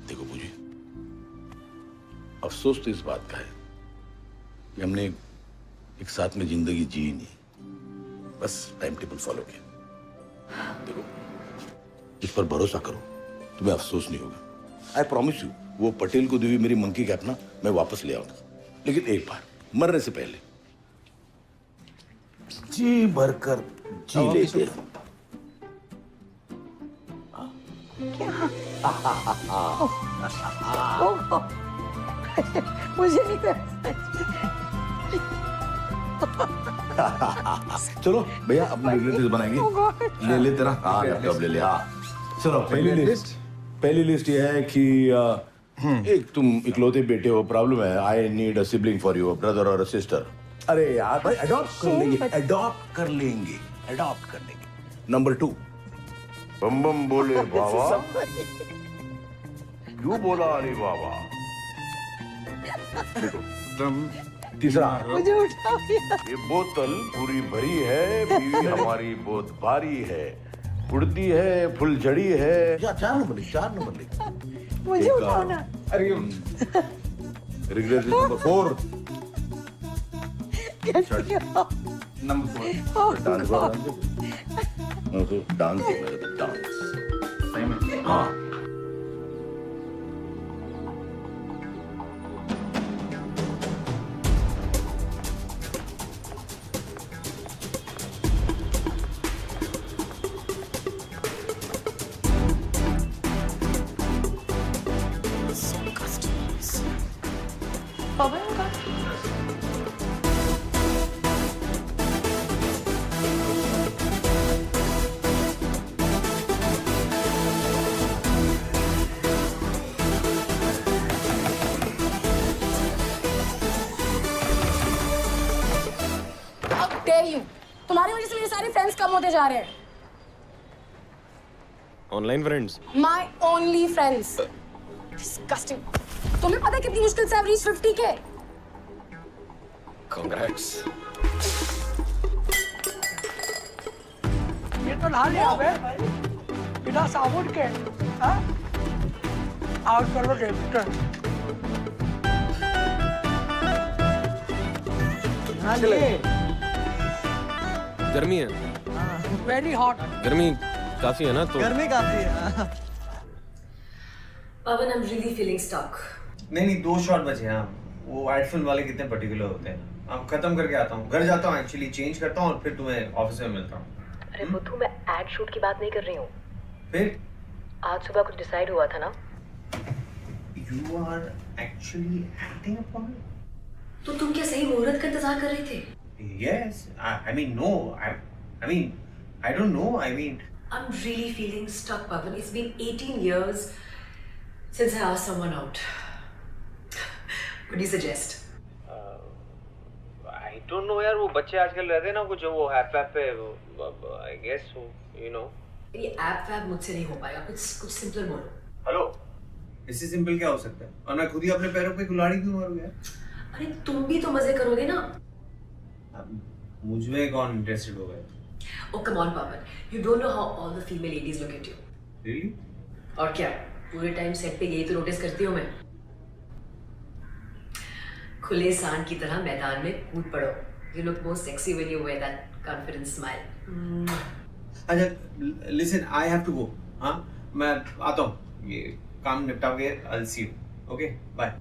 देखो पूजी, अफसोस तो इस बात का है कि हमने एक साथ में जिंदगी जी नहीं, बस टाइम टेबल फॉलो किया। देखो, इस पर भरोसा करो, तुम्हें अफसोस नहीं होगा। आई प्रॉमिस यू, वो पटेल को दी हुई मेरी मंकी कैप ना मैं वापस ले आऊंगा, लेकिन एक बार मरने से पहले जी भरकर जी लेते। मुझे नहीं चलो भैया, अपने रिलेटिव्स बनाएंगे। ले तेरा लैपटॉप ले ले। चलो पहली लिस्ट ये है कि एक तुम इकलौते बेटे हो, प्रॉब्लम है। I need a sibling for you, brother और सिस्टर। अरे यार भाई, अडॉप्ट कर लेंगे। नंबर 2, बम बम बोले बाबा, क्यों बोला अरे बाबा। तीसरा, मुझे उठाओ यार। ये बोतल पूरी भरी है, बीवी हमारी बहुत भारी है, उड़ती है, फुलझड़ी है। 4 नंबर लिख। मुझे उठाओ ना। अरे रिग्रेट नंबर 4। Number 4 dance. हाँ, पवन का तुम्हारी वजह से मेरे सारे फ्रेंड्स कम होते जा रहे हैं। Online friends, my only friends. Disgusting. तुम्हें पता है कितनी मुश्किल से रीच 50K? कांग्रेट्स। ये तो ला लिया भाई, बिना साबुन के। आउट कर लो डेबिटर। गर्मी है, वेरी हॉट। गर्मी काफी है ना, तो गर्मी काफी है। Pavan, I am really feeling stuck. नहीं 2 शॉट बचे हैं। वो एड फिल्म वाले कितने पर्टिकुलर होते हैं। अब खत्म करके आता हूँ, घर जाता हूँ, एक्चुअली चेंज करता हूँ और फिर तुम्हें ऑफिस में मिलता हूँ। अरे बुद्धू, मैं एड शूट की बात नहीं कर रही हूँ। फिर आज सुबह कुछ डिसाइड हुआ था ना? You are actually acting upon. तो तुम क्या सही मुहूर्त का इंतजार कर रहे थे? Yes, I mean no, I don't know. I'm really feeling stuck, Pavan. It's been 18 years since I asked someone out. What do you suggest? I don't know यार, वो बच्चे आजकल रहते हैं ना कुछ, वो ऐप पे, I guess, you know. ये ऐप वैप मुझसे नहीं हो पाएगा, कुछ सिंपल बोलो। हेलो, इससे सिंपल क्या हो सकता है? और मैं खुद ही अपने पैरों पे कुल्हाड़ी क्यों मारूं यार? अरे तुम भी तो मजे करोगे ना। मुझमें कौन इंटरेस्टेड हो गया? Oh come on, Pavan. You don't know how all the female ladies look at you. Really? और क्या? पूरे टाइम सेट पे यही तो नोटिस करती हूँ मैं। खुले सांड की तरह मैदान में कूद पड़ो। You look more sexy when you wear that confident smile. अच्छा, listen, I have to go. हाँ, मैं आता हूँ। ये काम निपटा के I'll see you. Okay bye.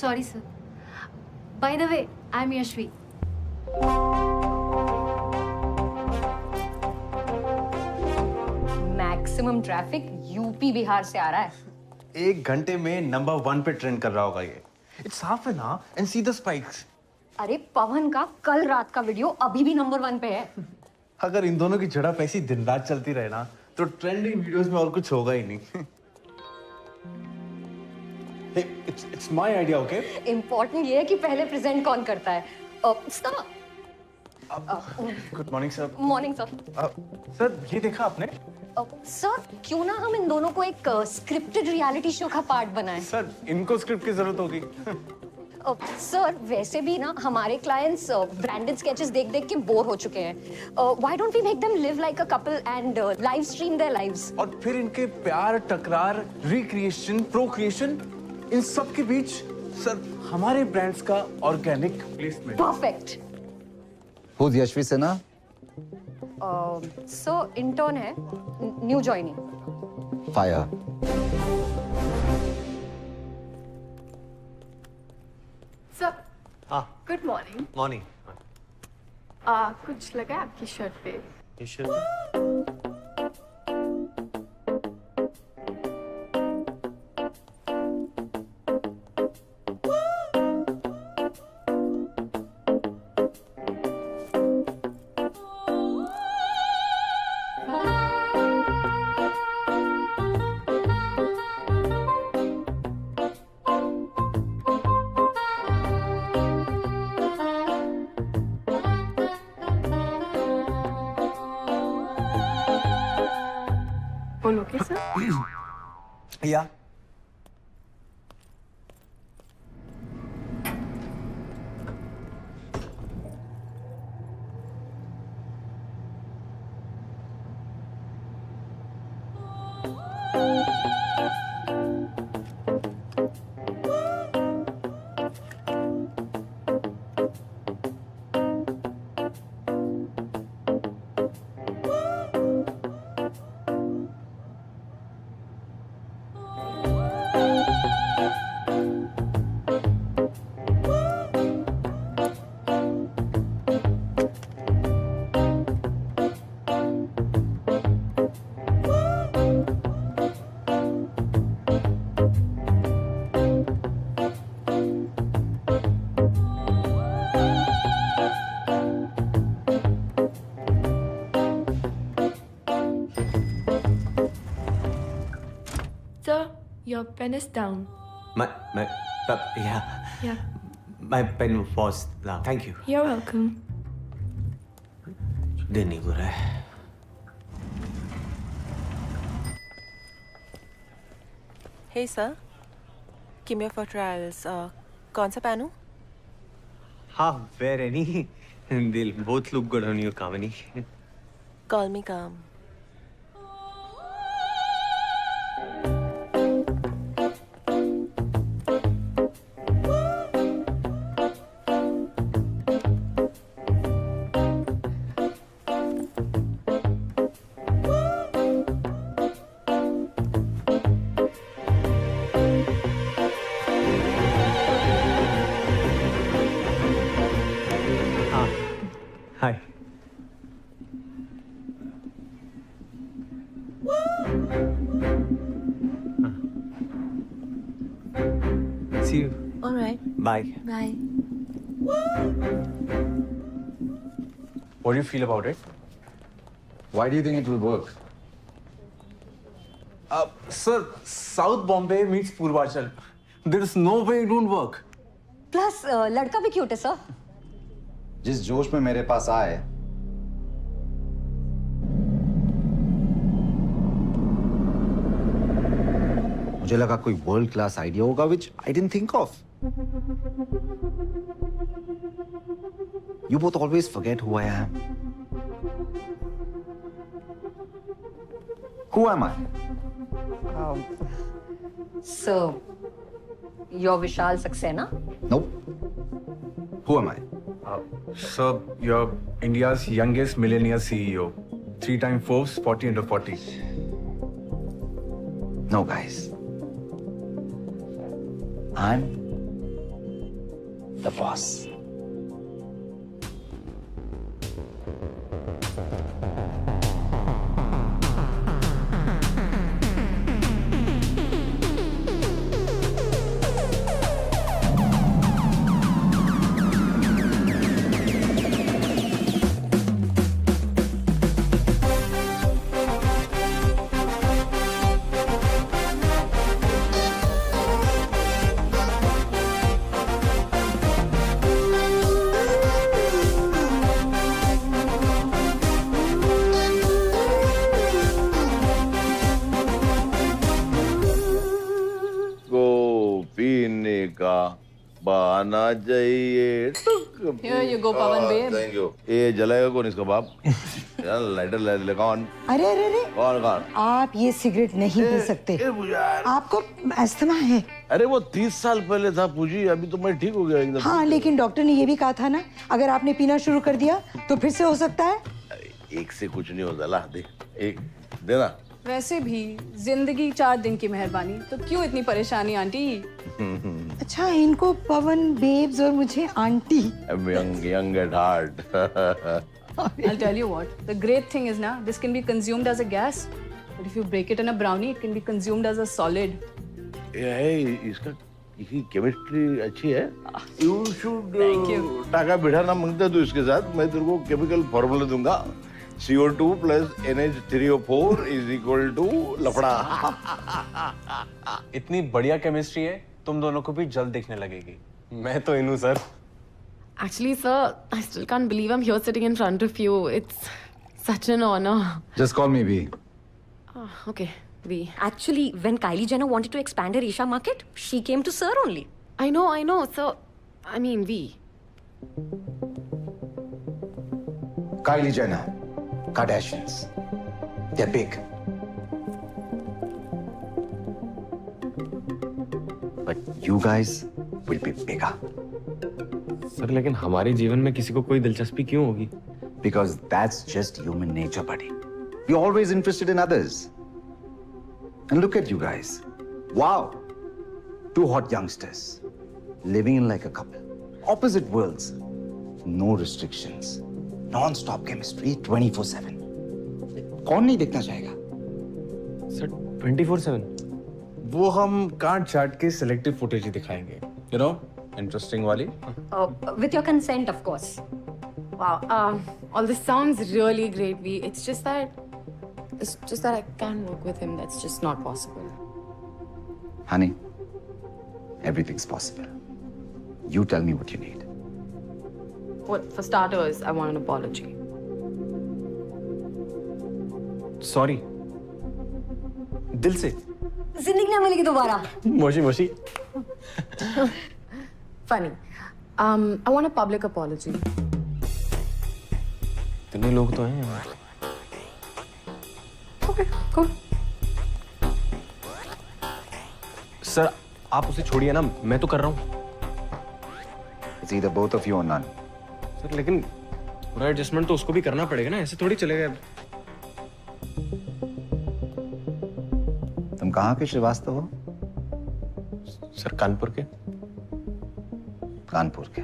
Sorry, sir. By the way, I'm Yashvi. Maximum traffic UP Bihar से आ रहा है। 1 घंटे में नंबर 1 पे ट्रेंड कर रहा होगा ये। It's half an hour and see the spikes. अरे पवन का कल रात का वीडियो अभी भी नंबर 1 पे है। अगर इन दोनों की झड़प ऐसी दिन रात चलती रहे ना तो ट्रेंडिंग वीडियोस में और कुछ होगा ही नहीं। Hey, it's my idea, okay? Important ये है कि पहले प्रेजेंट कौन करता है। Sir. Good morning sir. Morning sir. Sir ये देखा आपने? सर क्यों ना हम इन दोनों को एक स्क्रिप्टेड रियलिटी शो का पार्ट बनाएं। सर इनको स्क्रिप्ट की जरूरत होगी। सर वैसे भी ना हमारे क्लाइंट्स ब्रांडेड स्केचेस देख-देख के बोर हो चुके हैं। Why don't we make them live like a couple and live stream their lives? और फिर इनके प्यार, टकरार, रिक्रिएशन, प्रोक्रिएशन इन सब के बीच सर हमारे ब्रांड्स का organic placement. Perfect. Who's Yashvi Sinha? So intern है, न्यू जॉइनिंग। Fire. Sir, हाँ। good morning. मॉर्निंग। कुछ लगा आपकी शर्ट पे? ये शर्ट बोलोगे सर? या Sir, your pen is down. Yeah. My pen was down. Thank you. You're welcome. दिन नहीं बुरा है। Hey sir, come here for trials. कौन सा पहनूं? हाँ, wear any. They'll both look good on you, Kamini. Call me Kam. Hi. See you. All right. Bye. Bye. What do you feel about it? Why do you think it will work? Sir, South Bombay meets Purvachal. There is no way it won't work. Plus लड़का भी cute है sir. जिस जोश में मेरे पास आए मुझे लगा कोई वर्ल्ड क्लास आइडिया होगा which I didn't think of. You both always forget who I am. Who am I? So, you're Vishal Saxena? Nope. Who am I? Sir, you're India's youngest millionaire CEO. 3-time Forbes 40 under 40. No, guys. I'm the boss. पीने का बहाना चाहिए। Here you go, Pawan babe. Thank you. ये जलाएगा कौन इसका बाप? यार lighter ले कौन? अरे अरे अरे कौन? आप ये सिगरेट नहीं पी सकते। आपको अस्थमा है। अरे वो 30 साल पहले था पूजी, अभी तो मैं ठीक हो गया एकदम। हाँ, लेकिन डॉक्टर ने ये भी कहा था ना, अगर आपने पीना शुरू कर दिया तो फिर से हो सकता है। एक से कुछ नहीं होता, ला दे एक देना। वैसे भी जिंदगी 4 दिन की मेहरबानी, तो क्यों इतनी परेशानी आंटी? अच्छा, इनको पवन बेब्स और मुझे aunty. young at heart. I'll tell you what, the great thing is now, this can be consumed as a gas, but if you break it in a brownie, it can be consumed as a solid. इसका इसकी chemistry अच्छी है। You should Thank you. टाका बिठा ना मांगता तू इसके साथ, मैं तेरे को केमिकल फॉर्मूला दूंगा। CO2 plus NH3O4 is equal to लफड़ा। इतनी बढ़िया केमिस्ट्री है, तुम दोनों को भी जल्द दिखने लगेगी। मैं तो इन हूँ sir. Actually, sir, I still can't believe I'm here sitting in front of you. It's such an honor. Just call me V. Oh, okay, V. Actually, when Kylie Jenner wanted to expand her Asia market, she came to Sir only. I know, sir. I mean, V. Kylie Jenner, Kardashians. They're big. But you guys will be bigger. Sir लेकिन हमारे जीवन में किसी को कोई दिलचस्पी क्यों होगी? Because that's just human nature, buddy. We're always interested in others. And look at you guys. Wow. 2 hot youngsters. Living in like a couple. Opposite worlds. No restrictions. Non-stop chemistry 24/7. कौन नहीं देखना चाहेगा? सर 24/7? वो हम काट चाट के selective footage ही दिखाएंगे। You know, interesting वाली। With your consent, of course. Wow. All this sounds really great, V. It's just that I can't work with him. That's just not possible. Honey, everything's possible. You tell me what you need. Well, for starters, I want an apology. Sorry. दिल से। जिंदगी ना मिलेगी दोबारा। Moshi Moshi. Funny. I want a public apology. इतने लोग तो हैं यार। Okay, cool. सर आप उसे छोड़िए ना, मैं तो कर रहा हूँ। It's either both of you or none. Sir लेकिन पूरा एडजस्टमेंट तो उसको भी करना पड़ेगा ना, ऐसे थोड़ी चलेगा। तुम कहाँ के श्रीवास्तव हो? सर कानपुर के। कानपुर के।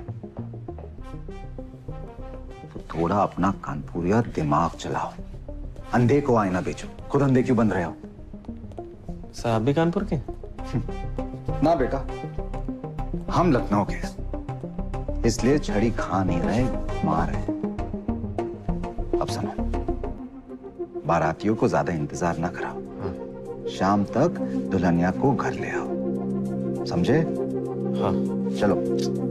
तो थोड़ा अपना कानपुरिया दिमाग चलाओ। अंधे को आईना बेचो, खुद अंधे क्यों बन रहे हो? सर आप भी कानपुर के? ना बेटा, हम लखनऊ के, इसलिए छड़ी खा नहीं रहे, मार रहे। अब सुनो, बारातियों को ज्यादा इंतजार ना कराओ। शाम तक दुल्हनिया को घर ले आओ, समझे? हाँ। चलो। चलो।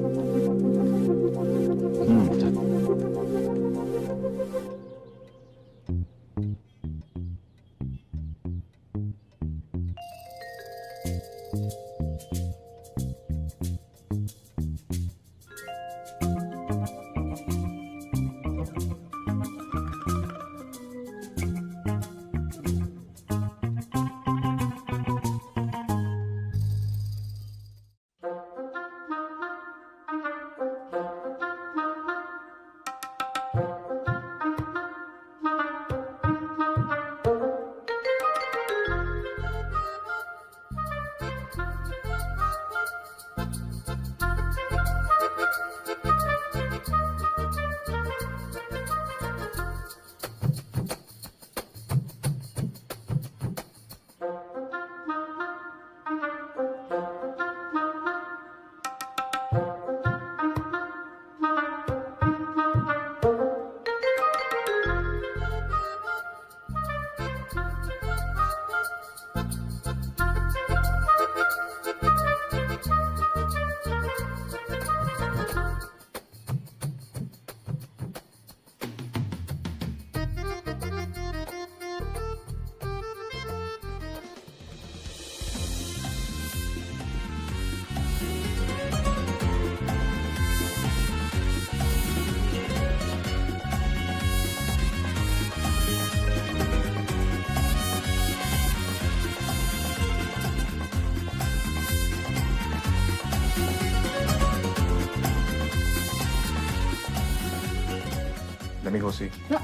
Let me go see. No.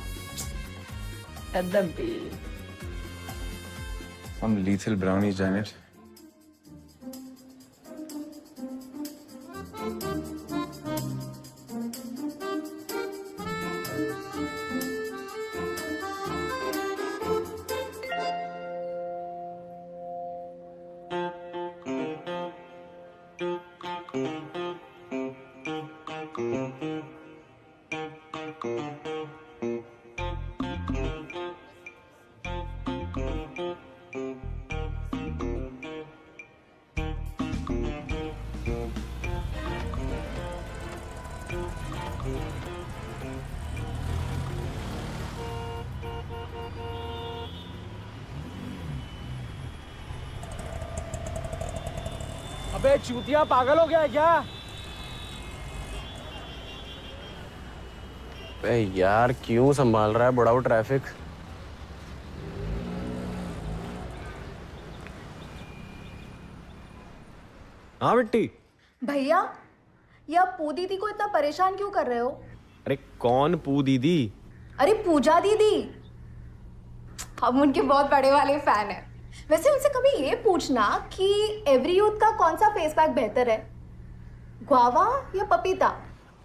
Let them be. Some lethal brownies, Janet. अबे चूतिया पागल हो गया है क्या? अबे यार क्यों संभाल रहा है बड़ा वो ट्रैफिक? हाँ बिट्टी। भैया, ये आप पू दीदी को इतना परेशान क्यों कर रहे हो? अरे कौन पू दीदी? अरे पूजा दीदी, हम उनके बहुत बड़े वाले फैन हैं। वैसे उनसे कभी ये पूछना कि एवरी यूथ का कौन सा फेस पैक बेहतर है, गुआवा या पपीता?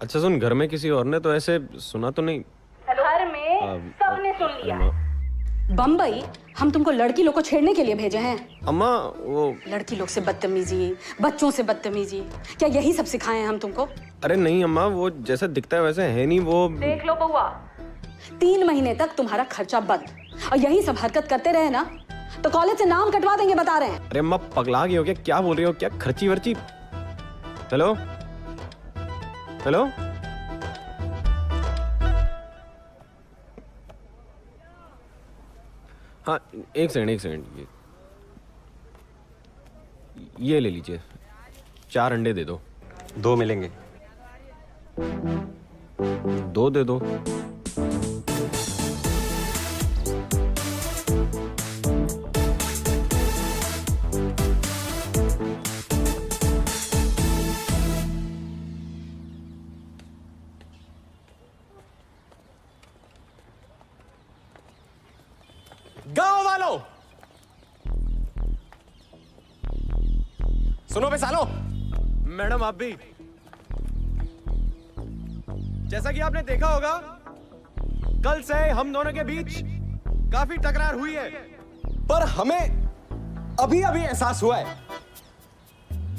अच्छा सुन, घर में किसी और ने तो ऐसे सुना तो नहीं? घर में सबने सुन लिया। बम्बई, हम तुमको लड़की लोग को छेड़ने के लिए भेजे हैं। अम्मा वो लड़की लोग से बदतमीजी, बच्चों से बदतमीजी, क्या यही सब सिखाए हैं हम तुमको? अरे नहीं अम्मा, वो जैसा दिखता है वैसे है नहीं वो। देख लो बउआ, 3 महीने तक तुम्हारा खर्चा बंद, और यही सब हरकत करते रहे ना तो कॉलेज से नाम कटवा देंगे, बता रहे हैं। अरे अम्मा पगला गई हो क्या? क्या बोल रही हो? क्या खर्ची वर्ची? हेलो हेलो, हाँ एक सेकंड, ये ले लीजिए, 4 अंडे दे दो। 2 मिलेंगे। 2 दे दो। गांव वालों, सुनो बे सालो। मैडम आप भी। जैसा कि आपने देखा होगा, कल से हम दोनों के बीच काफी तकरार हुई है, पर हमें अभी अभी एहसास हुआ है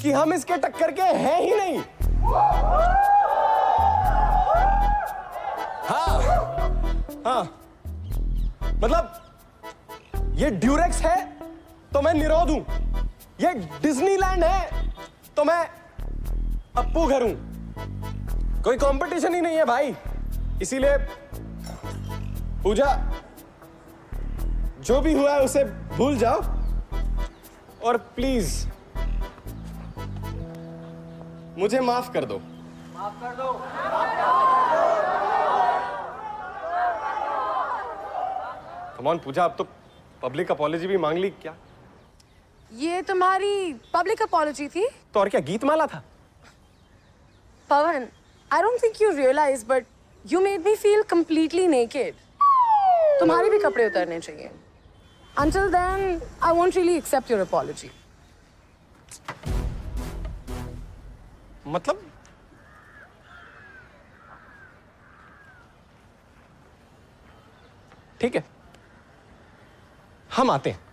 कि हम इसके टक्कर के हैं ही नहीं। हाँ, मतलब ये ड्यूरेक्स है तो मैं निरोध हूं, ये डिज्नीलैंड है तो मैं अप्पू घर हूं। कोई कंपटीशन ही नहीं है भाई। इसीलिए पूजा, जो भी हुआ है उसे भूल जाओ और प्लीज मुझे माफ कर दो। माफ कर दो। कम ऑन पूजा, अब तो पब्लिक अपॉलॉजी भी मांग ली क्या? ये तुम्हारी पब्लिक अपॉलॉजी थी? तो और क्या, गीतमाला था? पवन, I don't think you realize, but you made me feel completely naked. तुम्हारे भी कपड़े उतरने चाहिए. Until then, I won't really accept your apology. मतलब? ठीक है, हम आते हैं.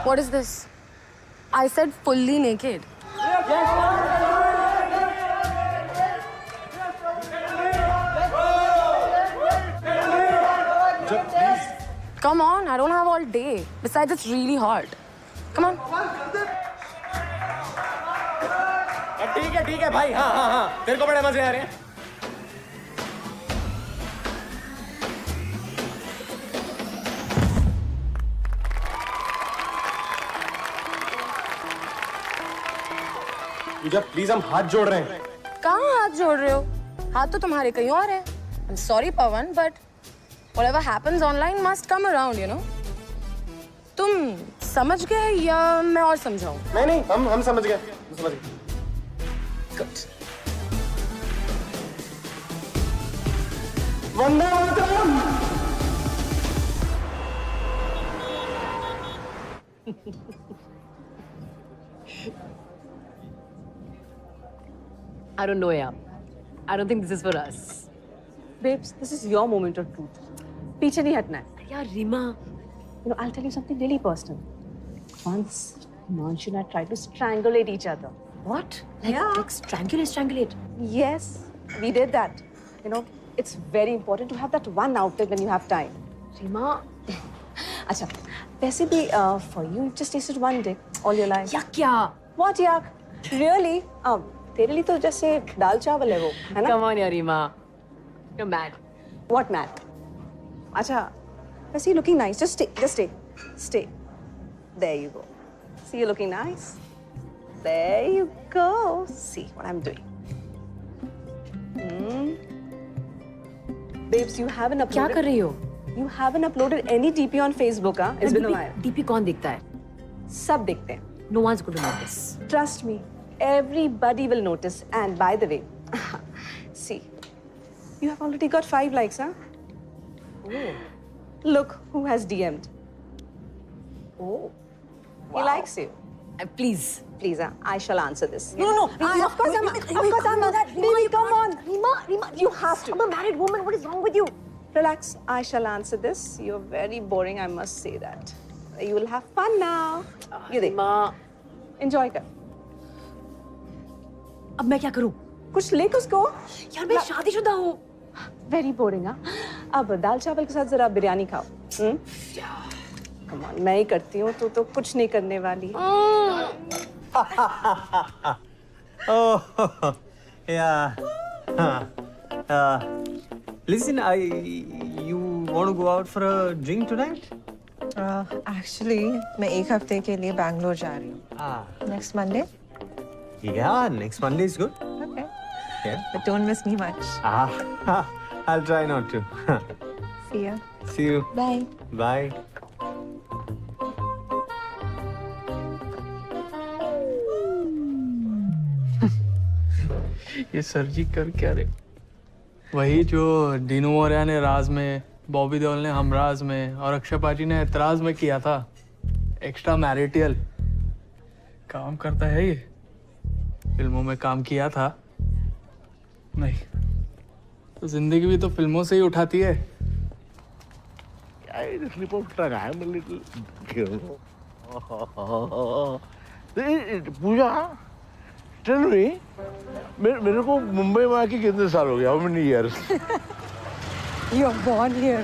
What is this? I said fully naked. Come on, I don't have all day. Besides, it's really hot. Come on. ठीक है भाई, हाँ, तेरे को बड़े मजे आ रहे हैं. पूजा प्लीज, हम हाथ जोड़ रहे हैं. कहाँ हाथ जोड़ रहे हो? हाथ तो तुम्हारे कहीं और है. I'm sorry, Pawan, but whatever happens online must come around, you know. तुम समझ गए या मैं और समझाऊं? नहीं, हम समझ गए. समझ गए. Good. Vande Mataram. I don't know, yeah. I don't think this is for us. Babes, this is your moment of truth. पीछे नहीं हटना है. यार Reema. You know, I'll tell you something really personal. Once, Himanshu and I tried to strangulate each other. What? Like strangulate? Yes, we did that. You know, it's very important to have that one outlet when you have time. Reema. अच्छा, वैसे भी for you, you've just tasted one dick all your life. Yuck, yeah. What yuck? Really? तेरे लिए तो जैसे दाल चावल है वो, है ना? Come on, यार Reema. You're mad. What mad? अच्छा, वैसे you're looking nice. Just stay. There you go. See, you're looking nice. There you go. See what I'm doing. Babes, you haven't uploaded. क्या कर रही हो? You haven't uploaded any DP on Facebook, huh? It's been a while. DP कौन देखता है? सब देखते हैं. No one's going to notice. Trust me, everybody will notice. And by the way, see, you have already got 5 likes, huh? Oh. Look who has DM'd. Oh. He likes you. Please, I shall answer this. No. Of course I'm. Baby, come on. Rima, you have to. I'm a married woman. What is wrong with you? Relax. I shall answer this. You're very boring, I must say that. You will have fun now. You देख. Enjoy कर. अब मैं क्या करूं? कुछ lake उसको. यार मैं शादीशुदा हूँ. Very boring, हाँ? अब दाल चावल के साथ जरा बिरयानी खाओ. Come on, मैं ही करती हूँ, तू तो कुछ नहीं करने वाली. Oh, yeah. Listen, you want to go out for a drink tonight? Actually, मैं एक हफ्ते के लिए बैंगलोर जा रही हूँ. Next Monday? Yeah, next Monday is good. Okay. Yeah. But don't miss me much. I'll try not to. See ya. See you. Bye. Bye. ये sir जी कर क्या रहे? वही जो डीनू मौर्या ने राज में, बॉबी देओल ने हमराज में और अक्षय पाजी ने एतराज में किया था. एक्स्ट्रा मैरिटल काम करता है ये. फिल्मों में काम किया था नहीं तो जिंदगी भी तो फिल्मों से ही उठाती है. पूजा, tell me, मेरे को मुंबई में आके कितने साल हो गए? How many years? You are born here.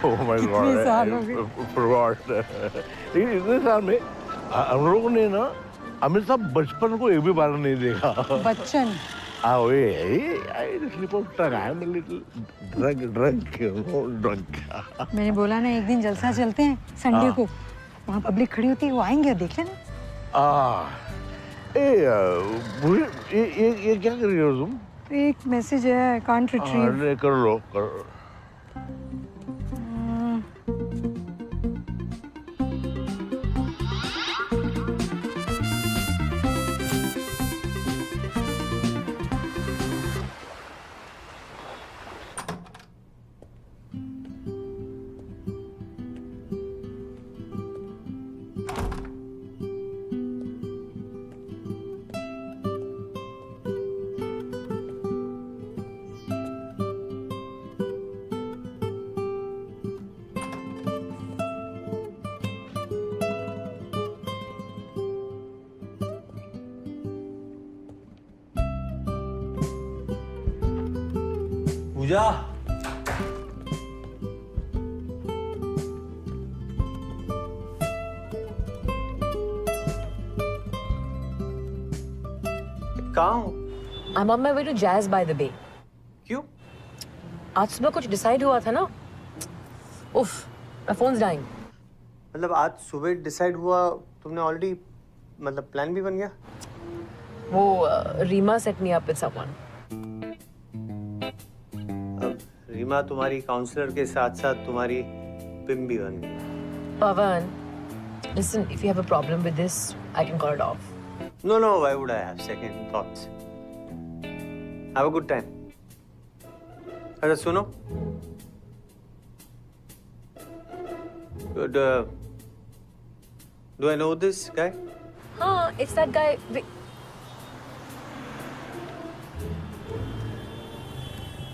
Oh my God! कितने साल हो गए? Forgot. लेकिन इतने साल में हम लोगों ने ना अमित साहब बचपन को एक भी बार नहीं देखा। Bachchan. Oh yeah, I slip of tongue. I'm a little drunk. मैंने बोला ना एक दिन जलसा चलते हैं संडे को, वहाँ पब्लिक खड़ी होती है, वो आएंगे देख लेना। ये क्या कर रही हो तुम? एक मैसेज है, कांट रिट्रीव। अरे कर लो। पूजा, कहाँ हो? I'm on my way to Jazz by the Bay. क्यों? आज सुबह कुछ डिसाइड हुआ था ना? उफ, my phone's dying. मतलब आज सुबह डिसाइड हुआ, तुमने ऑलरेडी मतलब प्लान भी बन गया? वो Reema set me up with someone. Reema तुम्हारी काउंसलर के साथ साथ तुम्हारी पिम भी बन गई। Pavan, listen, if you have a problem with this, I can call it off. No, why would I have second thoughts? Have a good time. अच्छा सुनो, do I know this guy? हाँ, it's that guy.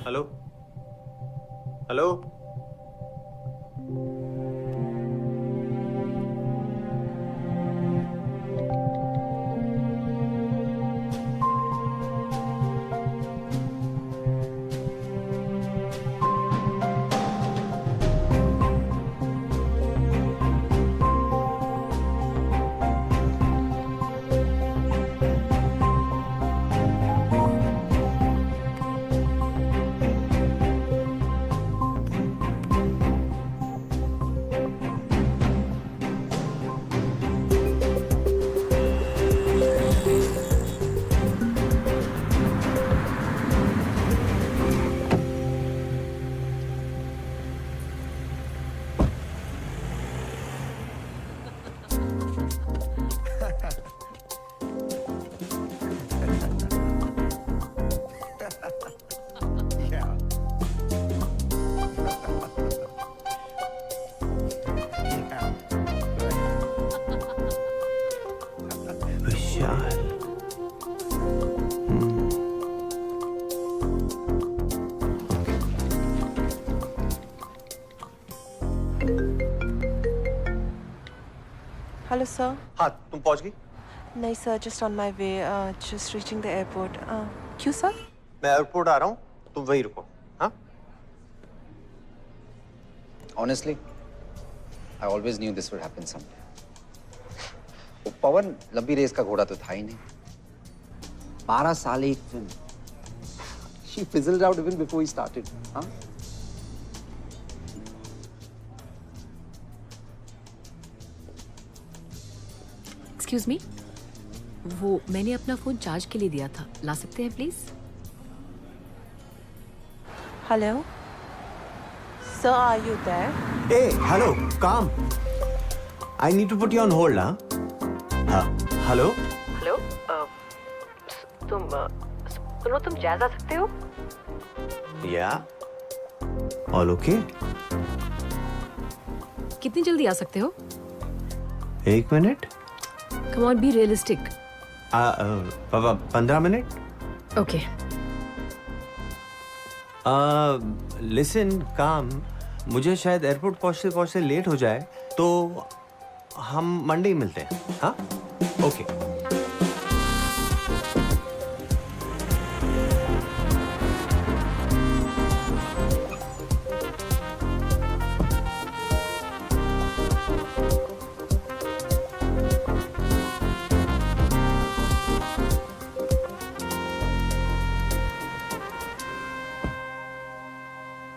Hello? Hello? Hello, sir. हाँ, तुम पहुंच गई? नहीं sir, just on my way. Just reaching the airport. क्यों sir? मैं एयरपोर्ट आ रहा हूँ, तुम वहीं रुको, हाँ? Honestly, I always knew this would happen someday. वो पवन लंबी रेस का घोड़ा तो था ही नहीं। 12 साल एक film. She fizzled out even before he started, हाँ? Excuse me, वो मैंने अपना फोन चार्ज के लिए दिया था, ला सकते हैं please? Hello. Sir, are you there? Hey, hello, calm. I need to put you on hold, हाँ? Hello? हेलो, सुनो, तुम जैज़ आ सकते हो? Yeah. All okay? कितनी जल्दी आ सकते हो? 1 minute? Come on, be realistic. 15 minute? Okay. Listen, काम, मुझे शायद एयरपोर्ट पहुंचते लेट हो जाए, तो हम मंडे ही मिलते हैं, हाँ? ओके।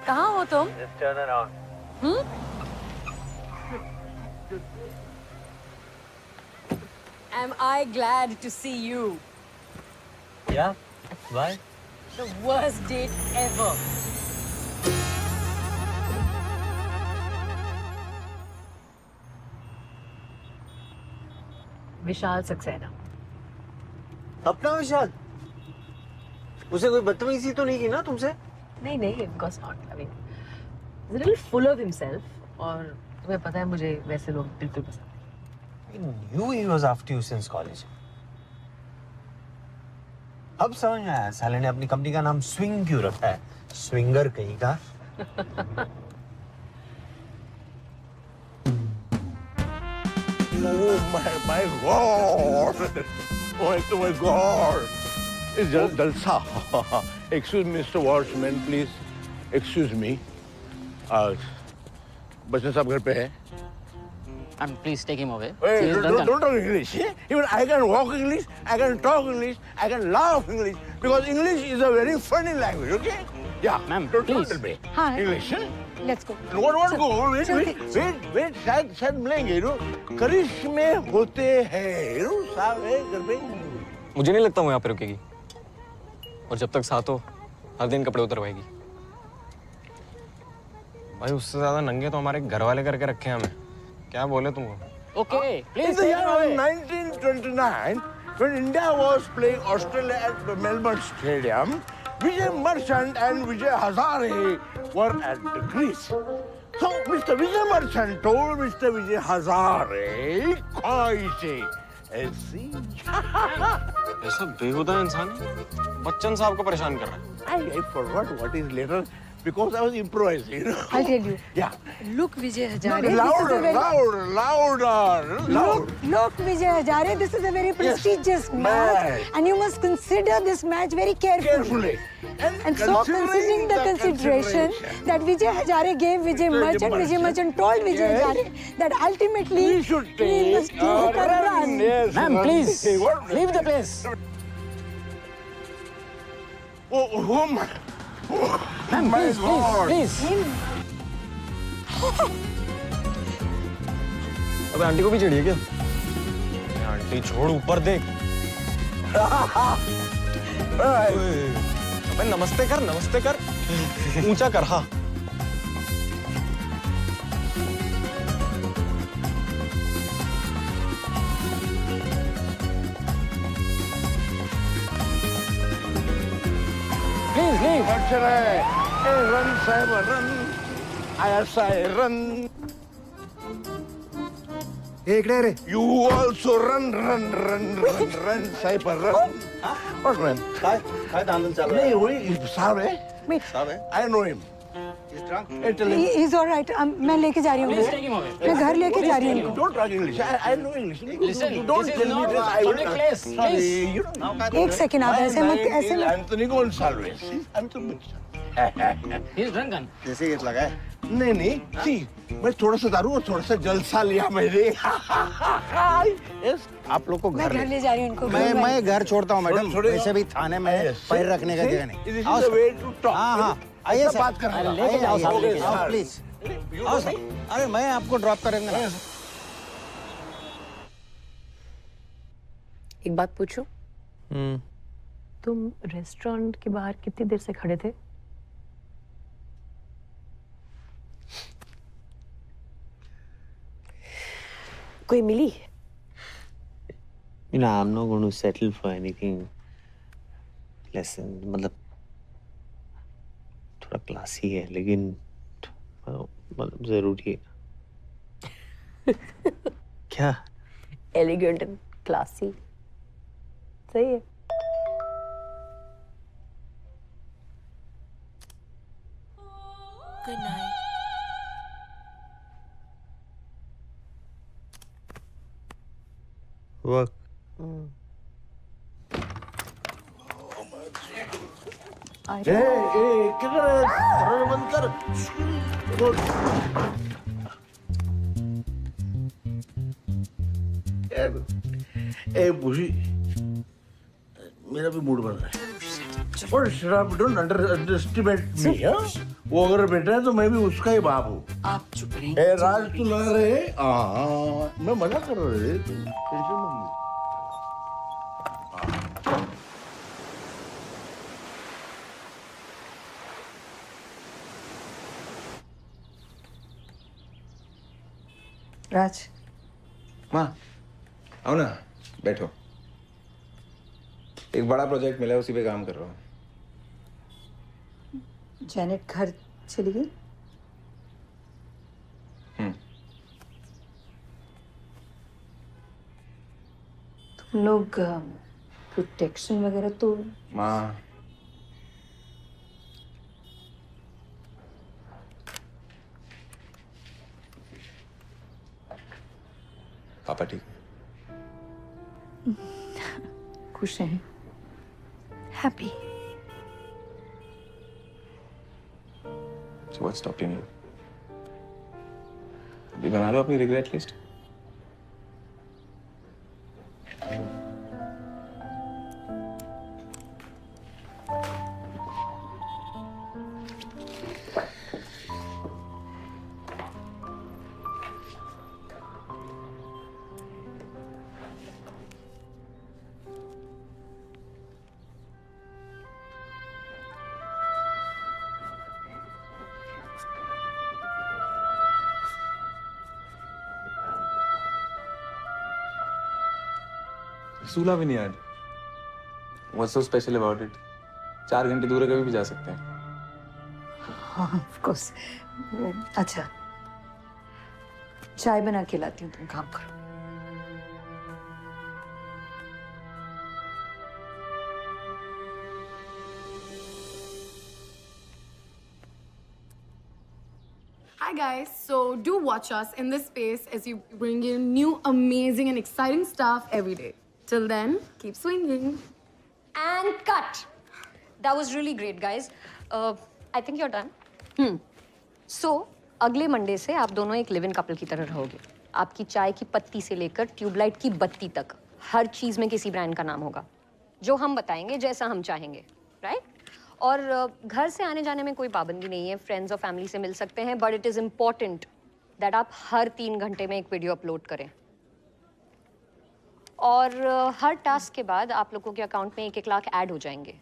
कहाँ हो तुम? Just turn around. Am I glad to see you? Yeah. Why? The worst date ever. विशाल सक्सेना। अपना विशाल? उसे कोई बदतमीजी तो नहीं की ना तुमसे? नहीं नहीं, of course not. I mean, he's a little full of himself और तुम्हें पता है मुझे वैसे लोग बिल्कुल पसंद नहीं। I knew he was after you since college. अब समझ में आया साले ने अपनी कंपनी का नाम स्विंग क्यों रखा है? स्विंगर कहीं का। Oh my God! Oh my God! It's jalsa. Excuse me, Mr. Watchman, please. Excuse me. Bachchan साहब घर पे है? And please take him away. Hey, don't talk English. Even I can walk English, I can talk English, I can laugh English because English is a very funny language. Okay? Yeah, ma'am. Don't tell me. हाँ. English. Huh? Let's go. What go? Wait. शायद मिलेंगे, करिश्मे होते हैं, साहब है घर पे। मुझे नहीं लगता वो यहाँ पे रुकेगी। और जब तक साथ हो, हर दिन कपड़े उतरवाएगी। भाई उससे ज्यादा नंगे तो हमारे घर वाले करके रखे हैं हमें। क्या बोले तुमको? Okay, please. In the year of 1929, when India was playing Australia at the Melbourne Stadium, Vijay Merchant and Vijay Hazare were at the crease. So Mr. Vijay Merchant told Mr. Vijay Hazare, "Kaise ऐसी?" ऐसा बेहुदा इंसान बच्चन साहब को परेशान कर रहा है। I forgot what is later because I was improvising. I'll tell you. Yeah. Look, Vijay No, Hazare. louder. Look, Vijay Hazare. This is a very prestigious match, and you must consider this match very carefully. And so, considering the consideration that Vijay Hazare gave Vijay Merchant told Vijay Hazare that ultimately we must take a run. Ma'am, please leave the place. Oh my. Ma'am, please. अबे aunty को भी चिढ़ी है क्या? Aunty छोड़ ऊपर देख। अबे नमस्ते कर। ऊंचा कर हाँ। Please leave. Run, Cyber, run. I say run. इकडे रे. You also run, Cyber, run. What man? काय दांदल चालू नहीं वही साहब है. I know him. He's all right. मैं लेके जा रही हूँ. मैं घर लेके जा रही हूँ. Don't talk English. I know English. Listen, don't this tell is me not this. I will public place. Please. एक सेकंड आप ऐसे मत. Anthony Gonsalves. He's drunken. जैसे ये लगा है. नहीं. See, मैं थोड़ा सा दारू और थोड़ा सा जलसा लिया मैंने. आप लोग को मैं घर ले जा रही हूँ उनको. मैं घर छोड़ता हूँ मैडम. वैसे भी थाने में पैर रखने का जगह नहीं. हाँ. आइए बात कर रहा लेके जाओ साहब प्लीज. अरे मैं आपको ड्रॉप करेंगे ना. एक बात पूछो. तुम रेस्टोरेंट के बाहर कितनी देर से खड़े थे? कोई मिली? You know, I'm not going to settle for anything less than, मतलब थोड़ा क्लासी है लेकिन मतलब जरूरी है. क्या? Elegant and classy. सही है. Good night. Work. किधर है? दरवाजा बंद कर. ए बुशी, मेरा भी मूड बन रहा है. और शराब डोंट अंडरएस्टिमेट मी। वो अगर बेटा है तो मैं भी उसका ही बाप हूँ। आप चुप रहे। ए राज तू लगा रहे? मैं मजा कर रहे, टेंशन मत ले। राज, माँ आओ ना, बैठो। एक बड़ा प्रोजेक्ट मिला है, उसी पे काम कर रहा हूँ। जेनेट घर चली गई? तुम लोग प्रोटेक्शन वगैरह तो? माँ पापा ठीक खुश हैं, happy. So what's stopping you? अभी बना लो अपनी रिग्रेट लिस्ट। सूला भी नहीं आज। What's so special about it? 4 घंटे दूर कभी भी जा सकते हैं। हाँ, of course। अच्छा, चाय बना के लाती हूँ, तुम काम करो। Hi guys, so do watch us in this space as we bring you new, amazing and exciting stuff every day. Till then, keep swinging. And cut. That was really great, guys. I think you're done. So, अगले Monday से आप दोनों एक live in couple की तरह रहोगे। आपकी चाय की पत्ती से लेकर ट्यूबलाइट की बत्ती तक हर चीज में किसी ब्रांड का नाम होगा, जो हम बताएंगे, जैसा हम चाहेंगे, राइट? और घर से आने जाने में कोई पाबंदी नहीं है, फ्रेंड्स और फैमिली से मिल सकते हैं, but it is important that आप हर 3 घंटे में एक वीडियो अपलोड करें। और हर टास्क के बाद आप लोगों के अकाउंट में 1-1 लाख ऐड हो जाएंगे।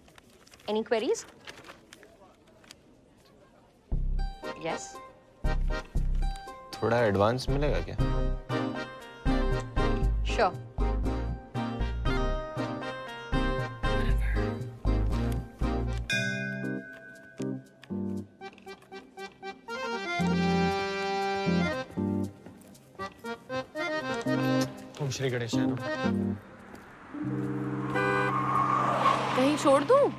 Any queries? यस? थोड़ा एडवांस मिलेगा क्या? श्योर। श्री गणेश। कहीं छोड़ दूं?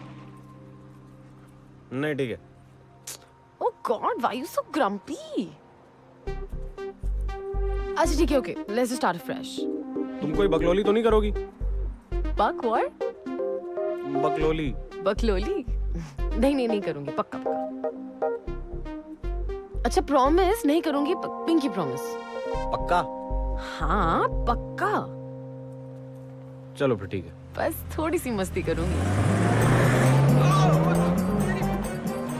नहीं, ठीक है। Oh God, why are you so grumpy? अच्छा ठीक है, okay. Let's just start fresh. तुम कोई बकलोली तो नहीं करोगी? Buck what? बकलोली। बकलोली? नहीं करूंगी, पक्का। अच्छा प्रॉमिस नहीं करूंगी, पिंकी प्रॉमिस। पक्का? हाँ पक्का। चलो फिर ठीक है। बस थोड़ी सी मस्ती करूंगी।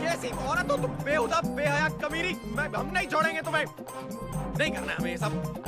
कैसी औरत हो तुम, बेहुदा बेहया कमीरी। हम नहीं छोड़ेंगे तुम्हें। नहीं करना हमें ये सब।